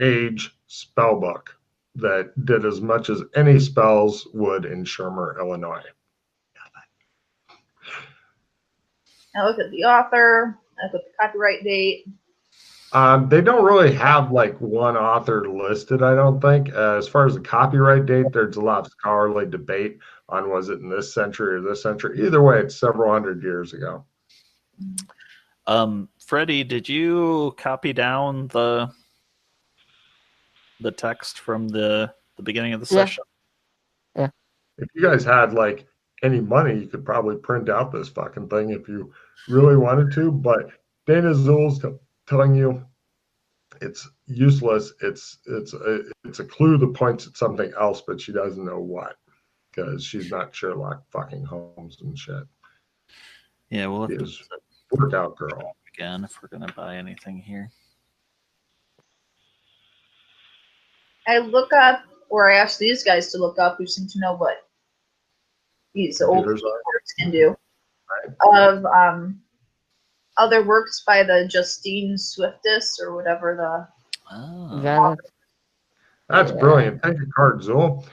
age spell book that did as much as any spells would in Shermer, Illinois. I look at the author. I look at the copyright date. They don't really have like one author listed, I don't think. As far as the copyright date, there's a lot of scholarly debate on was it in this century or this century. Either way, it's several hundred years ago. Freddie, did you copy down the text from the beginning of the session? Yeah. If you guys had like any money, you could probably print out this fucking thing if you really wanted to. But Dana Zool's telling you it's useless. It's a clue that points at something else, but she doesn't know what because she's not Sherlock fucking Holmes and shit. Yeah, we'll have to work out girl again if we're gonna buy anything here. I look up, or I ask these guys to look up, who seem to know what these old works can do, of other works by the Justine Swiftis or whatever the. Yeah. That's brilliant. Thank you, card, Zool.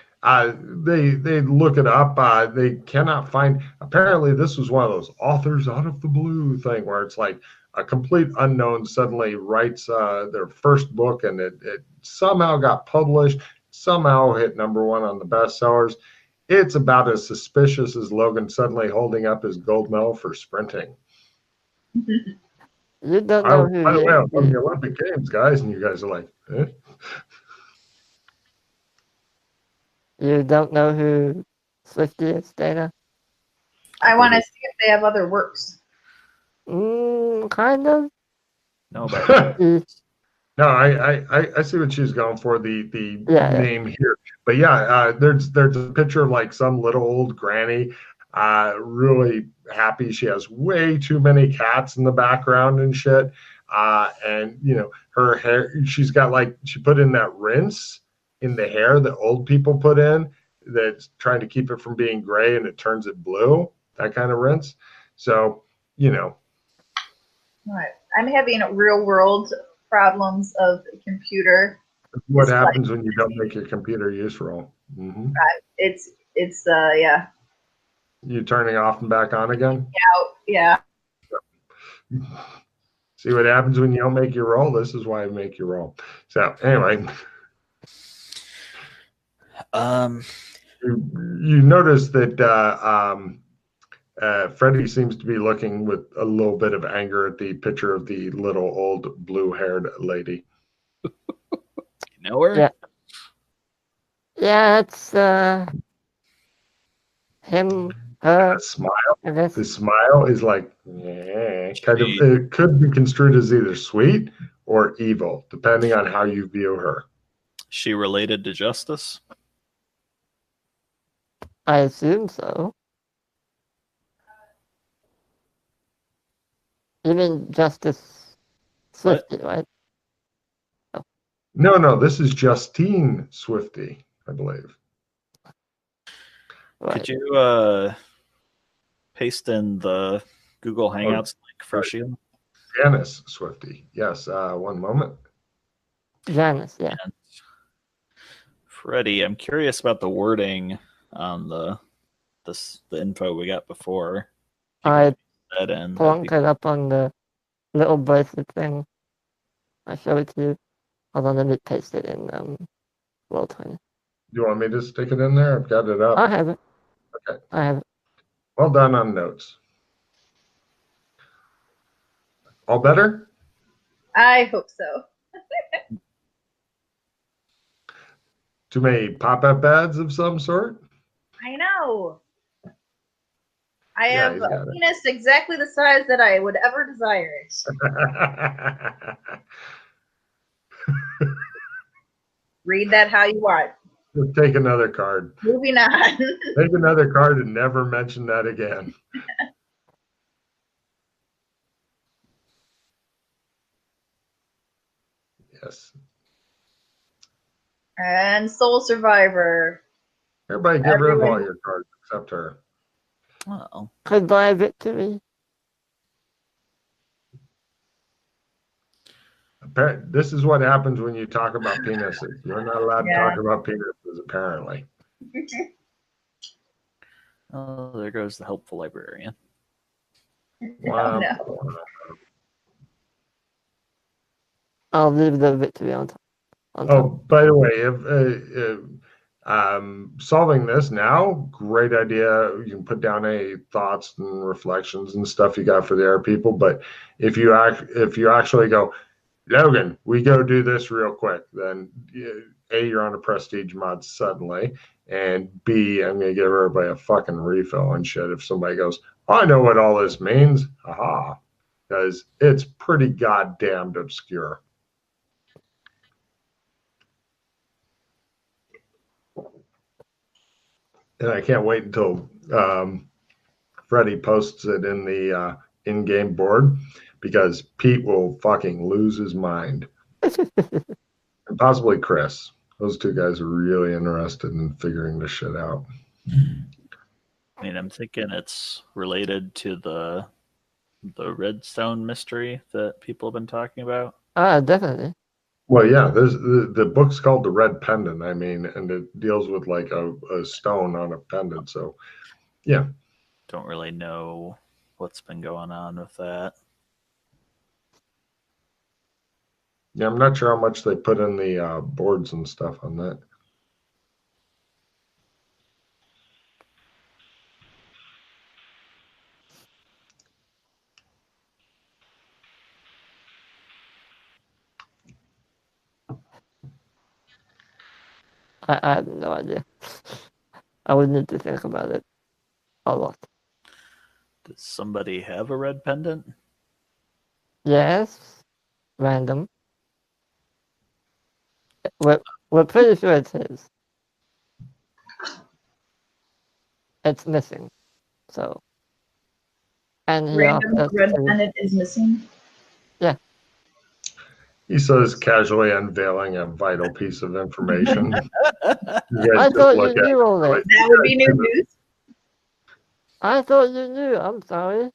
They look it up. They cannot find. Apparently, this was one of those authors out of the blue thing where it's like a complete unknown suddenly writes their first book and it somehow got published, somehow hit #1 on the bestsellers. It's about as suspicious as Logan suddenly holding up his gold medal for sprinting. You don't know who. By the way, I'm from the Olympic Games, guys, and you guys are like, eh? You don't know who Swifty is, Dana? I want to see if they have other works. Kind of. No, but no, I see what she's going for. The name here, but yeah, there's a picture of like some little old granny, really happy. She has way too many cats in the background and shit, and you know her hair. She's got like she put in that rinse in the hair that old people put in that's trying to keep it from being gray and it turns it blue, that kind of rinse. So you know. Right. I'm having real world problems of a computer. What happens when you don't make your computer useful? Mm-hmm. It's yeah. You turning off and back on again? Yeah. See what happens when you don't make your roll? This is why I make your roll. So anyway. You notice that Freddie seems to be looking with a little bit of anger at the picture of the little old blue-haired lady. You know her? Yeah. Yeah, it's him, her. That smile. I guess. The smile is like, kind of. It could be construed as either sweet or evil, depending on how you view her. She related to Justice? I assume so. You mean Justice Swifty, right? Oh. No, this is Justine Swifty, I believe. Right. Could you paste in the Google Hangouts link for Sheila? Janice Swifty. Yes, one moment. Janice, yeah. And Freddie, I'm curious about the wording on the info we got before. I plunked it up on the little bracelet thing. I showed it to you. Hold on, let me paste it in Roll 20. Do you want me to stick it in there? I've got it up. I have it. Okay. I have it. Well done on notes. All better? I hope so. Too many pop-up ads of some sort? I know. I have a penis exactly the size that I would ever desire it. Read that how you want. Just take another card. Moving on. Take another card and never mention that again. Yes. And Soul Survivor. Everybody get rid of all your cards except her. Oh. Goodbye, victory. This is what happens when you talk about penises. You're not allowed to talk about penises, apparently. Oh, there goes the helpful librarian. Wow. No. I'll leave the victory on top. Oh, by the way, if solving this now, great idea. You can put down any thoughts and reflections and stuff you got for the other people. But if you actually go, Logan, we go do this real quick, then A, you're on a prestige mod suddenly, and B, I'm going to give everybody a fucking refill and shit if somebody goes, I know what all this means. Haha. Because it's pretty goddamned obscure. And I can't wait until Freddie posts it in the in-game board, because Pete will fucking lose his mind. And possibly Chris. Those two guys are really interested in figuring this shit out. I mean, I'm thinking it's related to the Redstone mystery that people have been talking about. Definitely. Well, yeah, there's the book's called The Red Pendant, I mean, and it deals with like a stone on a pendant. So, yeah. Don't really know what's been going on with that. Yeah, I'm not sure how much they put in the boards and stuff on that. I have no idea. I would need to think about it a lot. Does somebody have a red pendant? Yes. Random. We're pretty sure it's his. It's missing. So. And he Random red pendant is missing? Yeah. He says, casually unveiling a vital piece of information. I thought you knew all that. That would be new news. I thought you knew. I'm sorry.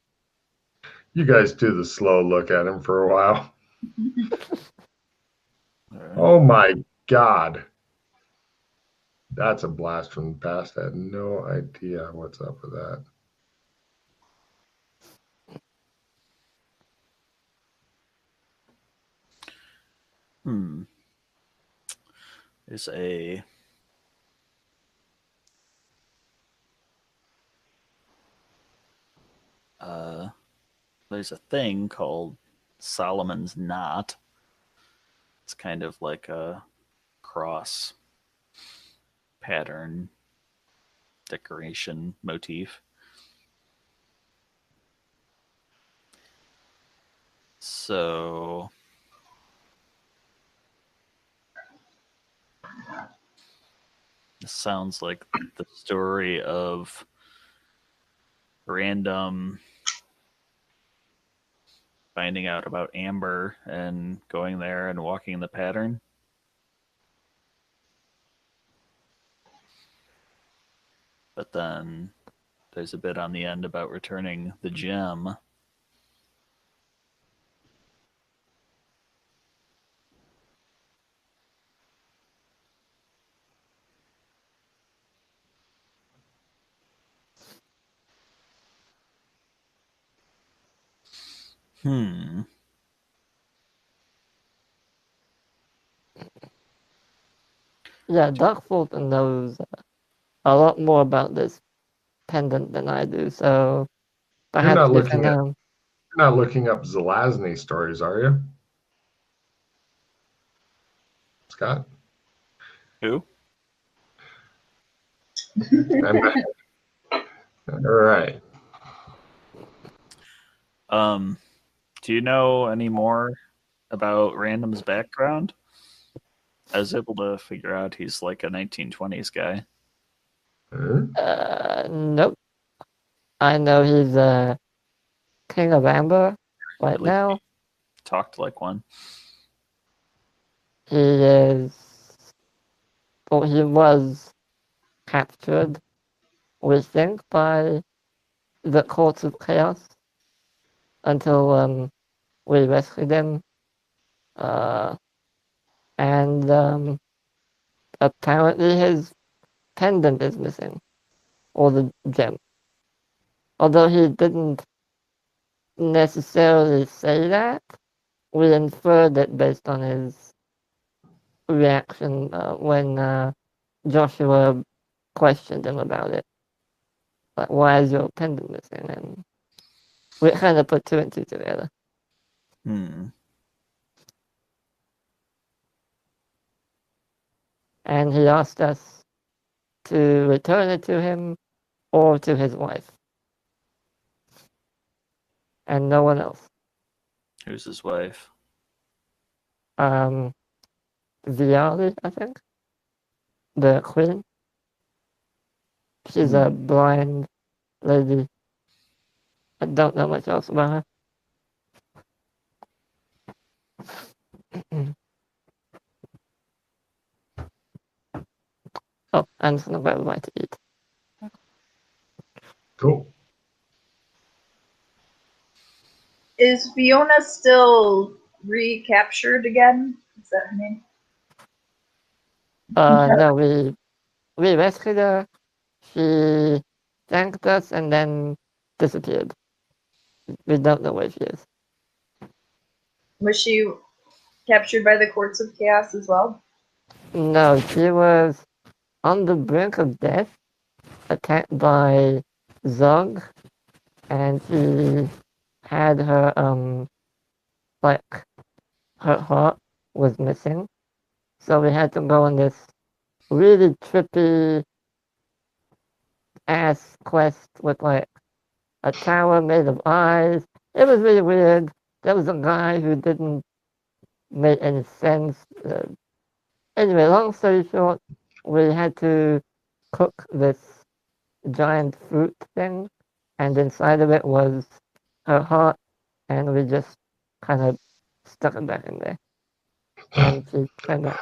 You guys do the slow look at him for a while. Right. Oh my God. That's a blast from the past. I had no idea what's up with that. There's a there's a thing called Solomon's Knot. It's kind of like a cross pattern decoration motif. So this sounds like the story of random finding out about Amber and going there and walking the pattern. But then there's a bit on the end about returning the gem. Hmm. Yeah, Dark Fulton knows a lot more about this pendant than I do, so You're perhaps not you looking can. at you're not looking up Zelazny stories, are you, Scott? Who? All right. Do you know any more about Random's background? I was able to figure out he's like a 1920s guy. Nope. I know he's King of Amber right At least now. talked like one. He is. Well, he was captured, we think, by the Courts of Chaos until we rescued him. And apparently his pendant is missing, or the gem. Although he didn't necessarily say that, we inferred it based on his reaction when Joshua questioned him about it. Like, why is your pendant missing? And we kind of put two and two together. And he asked us to return it to him or to his wife. And no one else. Who's his wife? Viali, I think. The queen. She's a blind lady. I don't know much else about her. Oh, and it's not very right to eat. Cool. Is Fiona still recaptured again? Is that her name? No, we rescued her. She thanked us and then disappeared. We don't know where she is. Was she captured by the Courts of Chaos as well? No, she was on the brink of death, attacked by Zog, and she had her like her heart was missing. So we had to go on this really trippy ass quest with like a tower made of eyes. It was really weird. There was a guy who didn't make any sense. Anyway, long story short, we had to cook this giant fruit thing, and inside of it was her heart, and we just kind of stuck it back in there. And she kind of.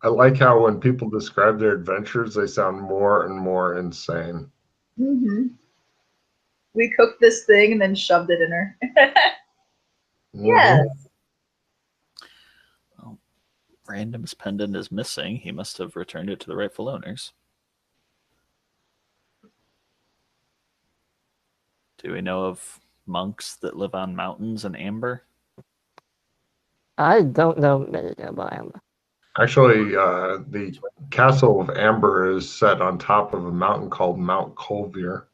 I like how when people describe their adventures, they sound more and more insane. Mm-hmm. We cooked this thing and then shoved it in her. Yes. Well, Random's pendant is missing. He must have returned it to the rightful owners. Do we know of monks that live on mountains in Amber? I don't know many about Amber. Actually, the castle of Amber is set on top of a mountain called Mount Colvire.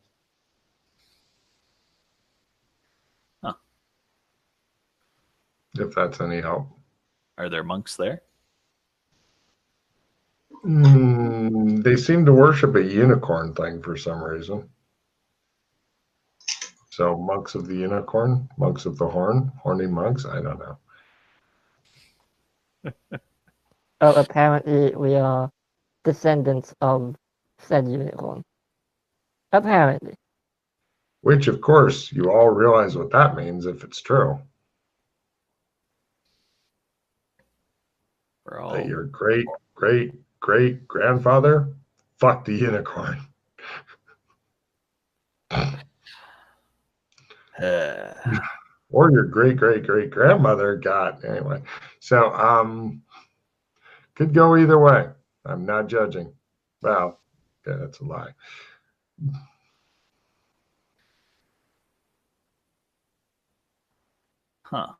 Huh. If that's any help. Are there monks there? They seem to worship a unicorn thing for some reason. So monks of the unicorn, monks of the horn, horny monks, I don't know. Oh, apparently we are descendants of said unicorn. Apparently. Which, of course, you all realize what that means if it's true. We're all That your great, great, great grandfather fucked a unicorn. Or your great, great, great grandmother got, anyway. So, could go either way. I'm not judging. Well, yeah, that's a lie. huh.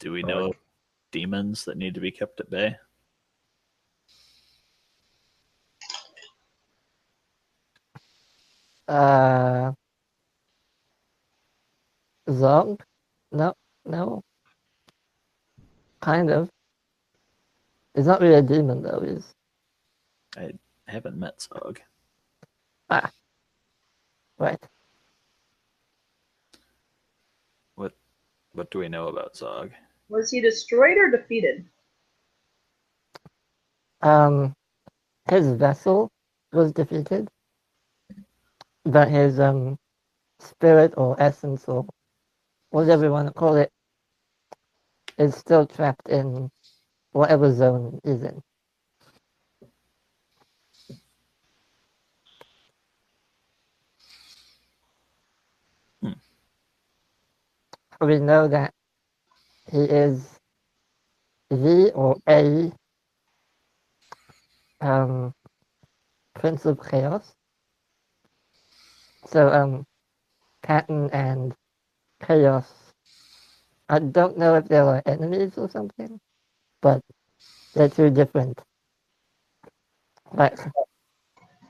Do we know of demons that need to be kept at bay? Zog? No, no. Kind of. He's not really a demon though, he's I haven't met Zog. right. What do we know about Zog? Was he destroyed or defeated? His vessel was defeated, but his spirit or essence or whatever you want to call it is still trapped in whatever zone he's in. We know that he is the or a Prince of Chaos. So Patton and Chaos, I don't know if they are enemies or something, but they're two different like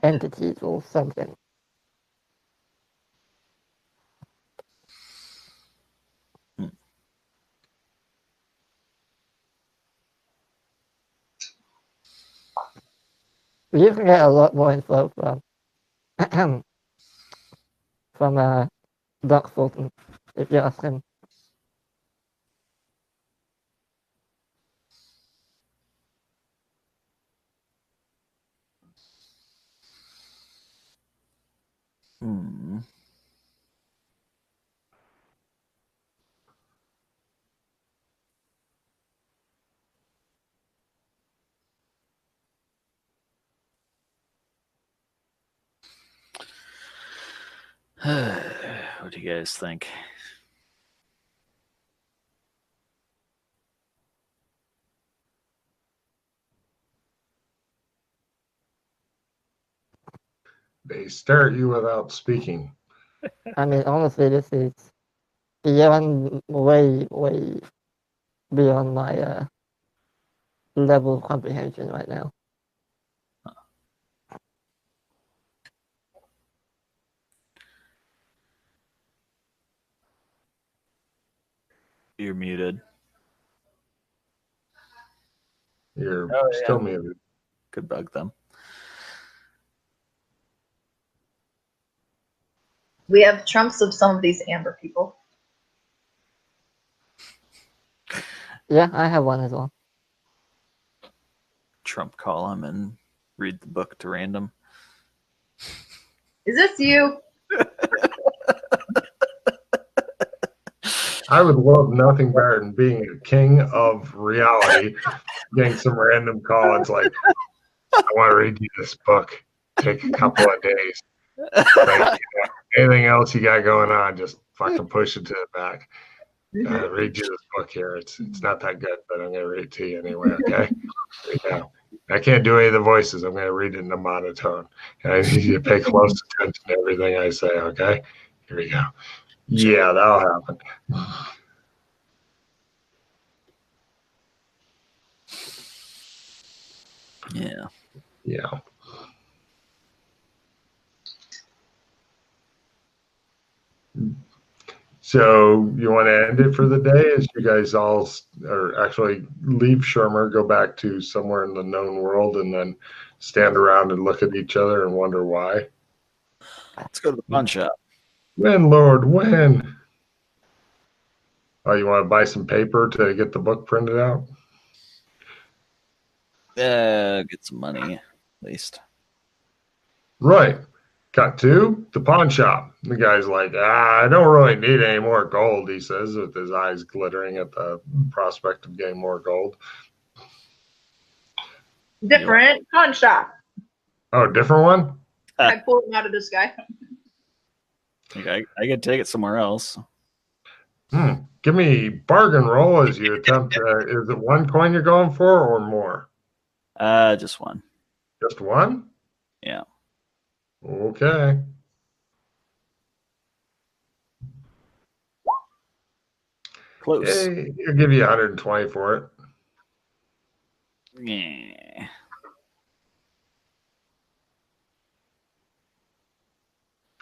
entities or something. You can get a lot more info from from Doc Fulton if you ask him. Hmm. What do you guys think? They stare at you without speaking. I mean, honestly, this is beyond, way beyond my level of comprehension right now. You're muted. You're yeah. still muted. Could bug them. We have trumps of some of these amber people. Yeah, I have one as well. Trump call him and read the book to Random. Is this you? I would love nothing better than being a king of reality, getting some random call. It's like, I want to read you this book. Take a couple of days. Like, anything else you got going on, just fucking push it to the back. Read you this book here. It's not that good, but I'm going to read it to you anyway, okay? Here we go. I can't do any of the voices. I'm going to read it in a monotone. And I need you to pay close attention to everything I say, okay? Here we go. Yeah, that'll happen. Yeah. Yeah. So you want to end it for the day as you guys all or actually leave Shermer, go back to somewhere in the known world, and then stand around and look at each other and wonder why? Let's go to the pawn shop. When, Lord, when? Oh, you want to buy some paper to get the book printed out? Get some money, at least. Right. Cut to the pawn shop. The guy's like, I don't really need any more gold, he says, with his eyes glittering at the prospect of getting more gold. Different pawn shop. Oh, different one? I pulled him out of this guy. I could take it somewhere else. Give me bargain roll as you attempt. Is it one coin you're going for or more? Just one. Just one? Yeah. Okay. Close. Hey, I'll give you 120 for it. Yeah.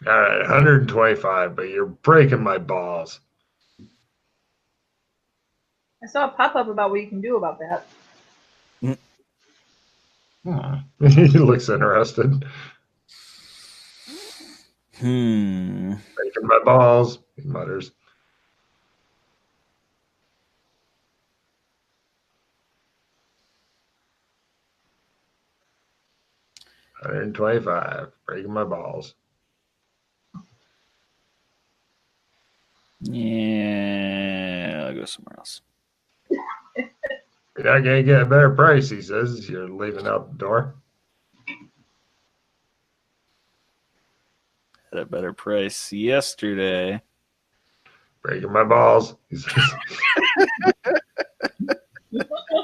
All right, 125, but you're breaking my balls. I saw a pop-up about what you can do about that. He looks interested. Breaking Breaking my balls, he mutters. $125, breaking my balls. Yeah, I'll go somewhere else. You're not going to get a better price, he says. You're leaving out the door. At a better price yesterday. Breaking my balls, he says.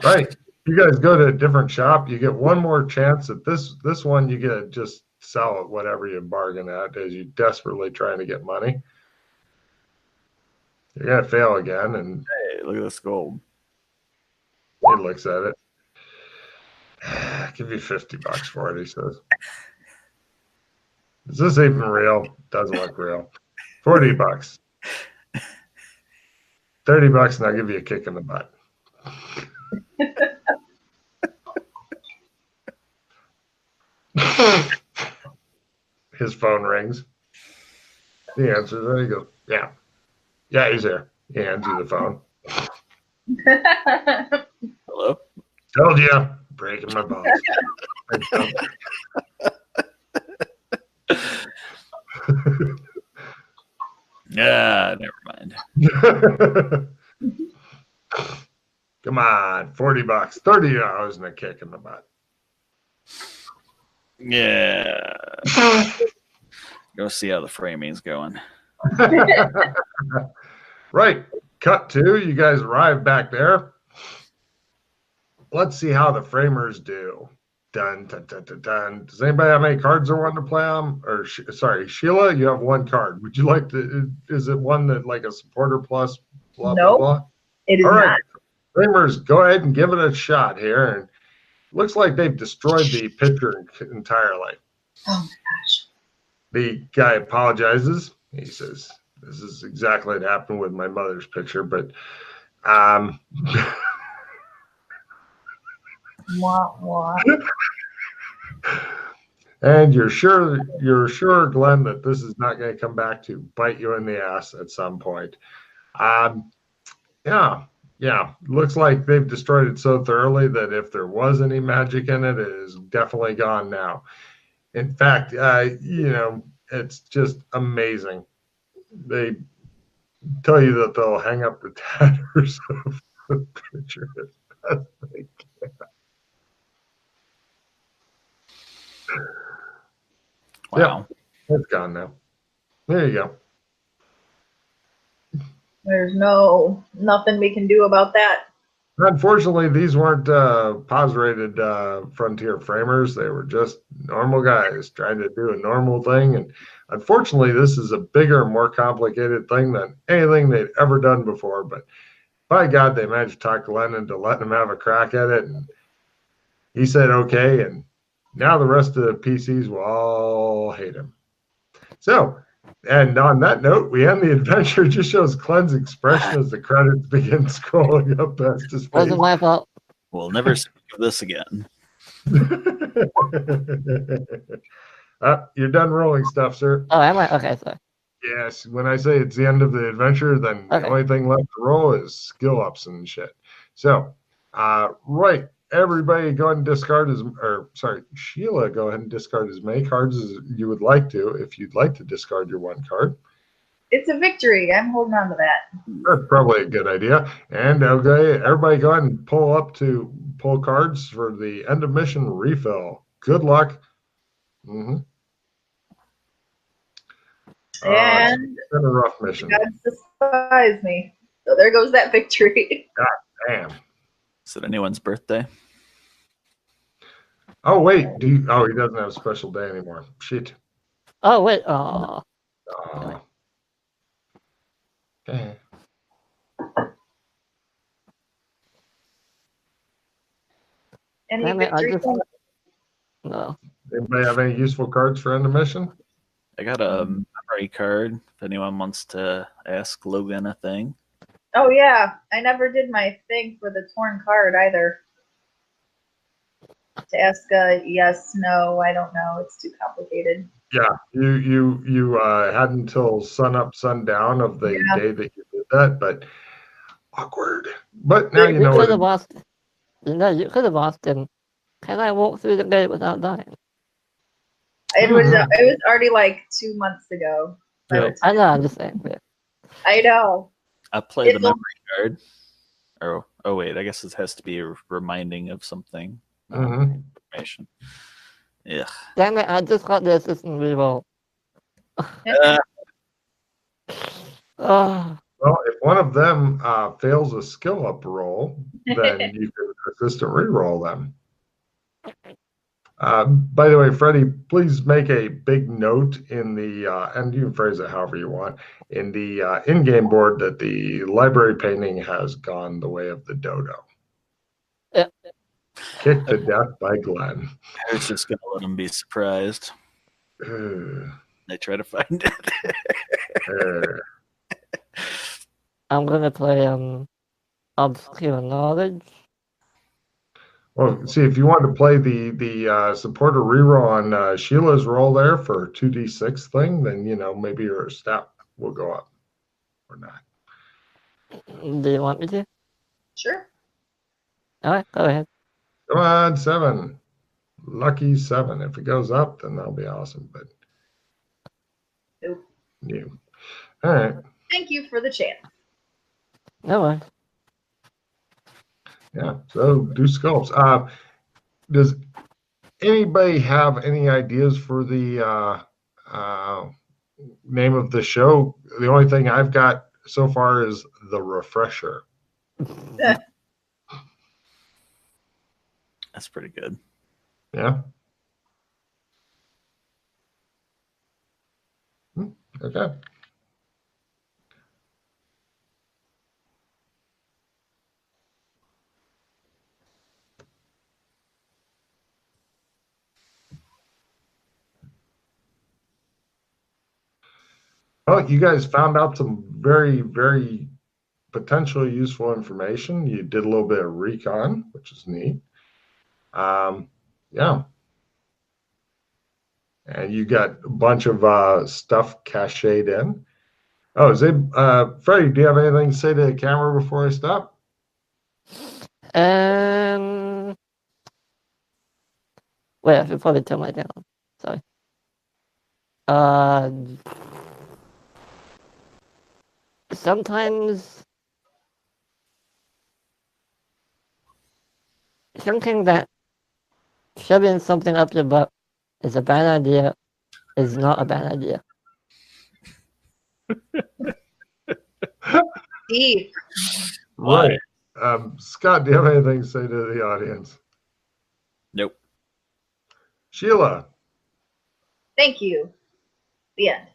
Right. You guys go to a different shop. You get one more chance at this one. You get to just sell it whatever you bargain at as you desperately trying to get money. You're going to fail again. And Hey, look at this gold. he looks at it. I'll give you $50 for it, he says. Is this even real? Doesn't look real. $40. $30 and I'll give you a kick in the butt. His phone rings. He answers it. He goes, yeah. Yeah, he's here. He hands you the phone. Hello? Told you. Breaking my balls. Never mind. Come on, $40, $30 and a kick in the butt. Yeah. Go see how the framing's going. Right. Cut to, you guys arrive back there. Let's see how the framers do. Dun, dun, dun, dun, dun. Does anybody have any cards they want to play on? Or sorry, Sheila, you have one card. Would you like to? Is it one that like a supporter plus? Blah Nope, blah blah. it is All right, not. framers, go ahead and give it a shot here. And looks like they've destroyed the picture entirely. Oh my gosh. The guy apologizes. He says, "This is exactly what happened with my mother's picture, but Wah, wah. and you're sure, Glenn, that this is not going to come back to bite you in the ass at some point." Yeah. Looks like they've destroyed it so thoroughly that if there was any magic in it, it is definitely gone now. In fact, It's just amazing. They tell you that they'll hang up the tatters of the picture. Wow. Yeah, it's gone now. There you go. There's nothing we can do about that. Unfortunately, these weren't pos-rated Frontier framers. They were just normal guys trying to do a normal thing. And unfortunately, this is a bigger, more complicated thing than anything they'd ever done before. But by God, they managed to talk Glenn into letting him have a crack at it. And he said, okay. And now the rest of the PCs will all hate him. So, and on that note, we end the adventure. It just shows Glenn's expression as the credits begin scrolling up past his face. Wasn't my fault. We'll never speak of this again. You're done rolling stuff, sir. Oh, am I? Okay, sorry. Yes, when I say it's the end of the adventure, then the only thing left to roll is skill ups and shit. So, right, everybody go ahead and discard Sheila, go ahead and discard as many cards as you would like to, if you'd like to discard your one card. It's a victory. I'm holding on to that. That's probably a good idea. And okay, everybody go ahead and pull cards for the end of mission refill. Good luck. Mm-hmm. And it's been a rough mission. God despise me. So there goes that victory. God damn. Is it anyone's birthday? Oh wait, he doesn't have a special day anymore. Shit. Oh wait. Oh. Okay. Any Damn it, victory? No. Anybody have any useful cards for end of mission? I got a memory card if anyone wants to ask Logan a thing. Oh yeah, I never did my thing for the torn card either. To ask yes, no, I don't know. It's too complicated. Yeah, you had until sun up, sun down of the day that you did that, but awkward. But now you know could have asked. You could have asked him, "Can I walk through the gate without dying?" It was already like 2 months ago. Yeah. I know. I'm just saying. Yeah. I know. I play the memory card. Oh wait, I guess it has to be a reminding of something. Information. Yeah. Damn it! I just got the assistant reroll. Well, if one of them fails a skill up roll, then you can assistant reroll them. By the way, Freddie, please make a big note in the, and you can phrase it however you want, in the in-game board that the library painting has gone the way of the dodo. Yeah. Kicked to death by Glenn. I was just going to let him be surprised. They try to find it. I'm going to play Obscure Knowledge. Well, see, if you want to play the supporter reroll on Sheila's roll there for 2d6 thing, then, maybe your stat will go up or not. Do you want me to? Sure. All right, go ahead. Come on, 7. Lucky 7. If it goes up, then that'll be awesome. But nope. You. All right. Thank you for the chance. No worries. Yeah, so do sculpts. Does anybody have any ideas for the name of the show? The only thing I've got so far is The Refresher. That's pretty good. Yeah. Okay. Well, you guys found out some very, very potentially useful information. You did a little bit of recon, which is neat. Yeah. And you got a bunch of stuff cached in. Oh, Freddie, do you have anything to say to the camera before I stop? Wait, I should probably turn my down. Sorry. Sometimes thinking that shoving something up your butt is a bad idea is not a bad idea. Deep. Right. Scott, do you have anything to say to the audience? Nope. Sheila. Thank you. The end.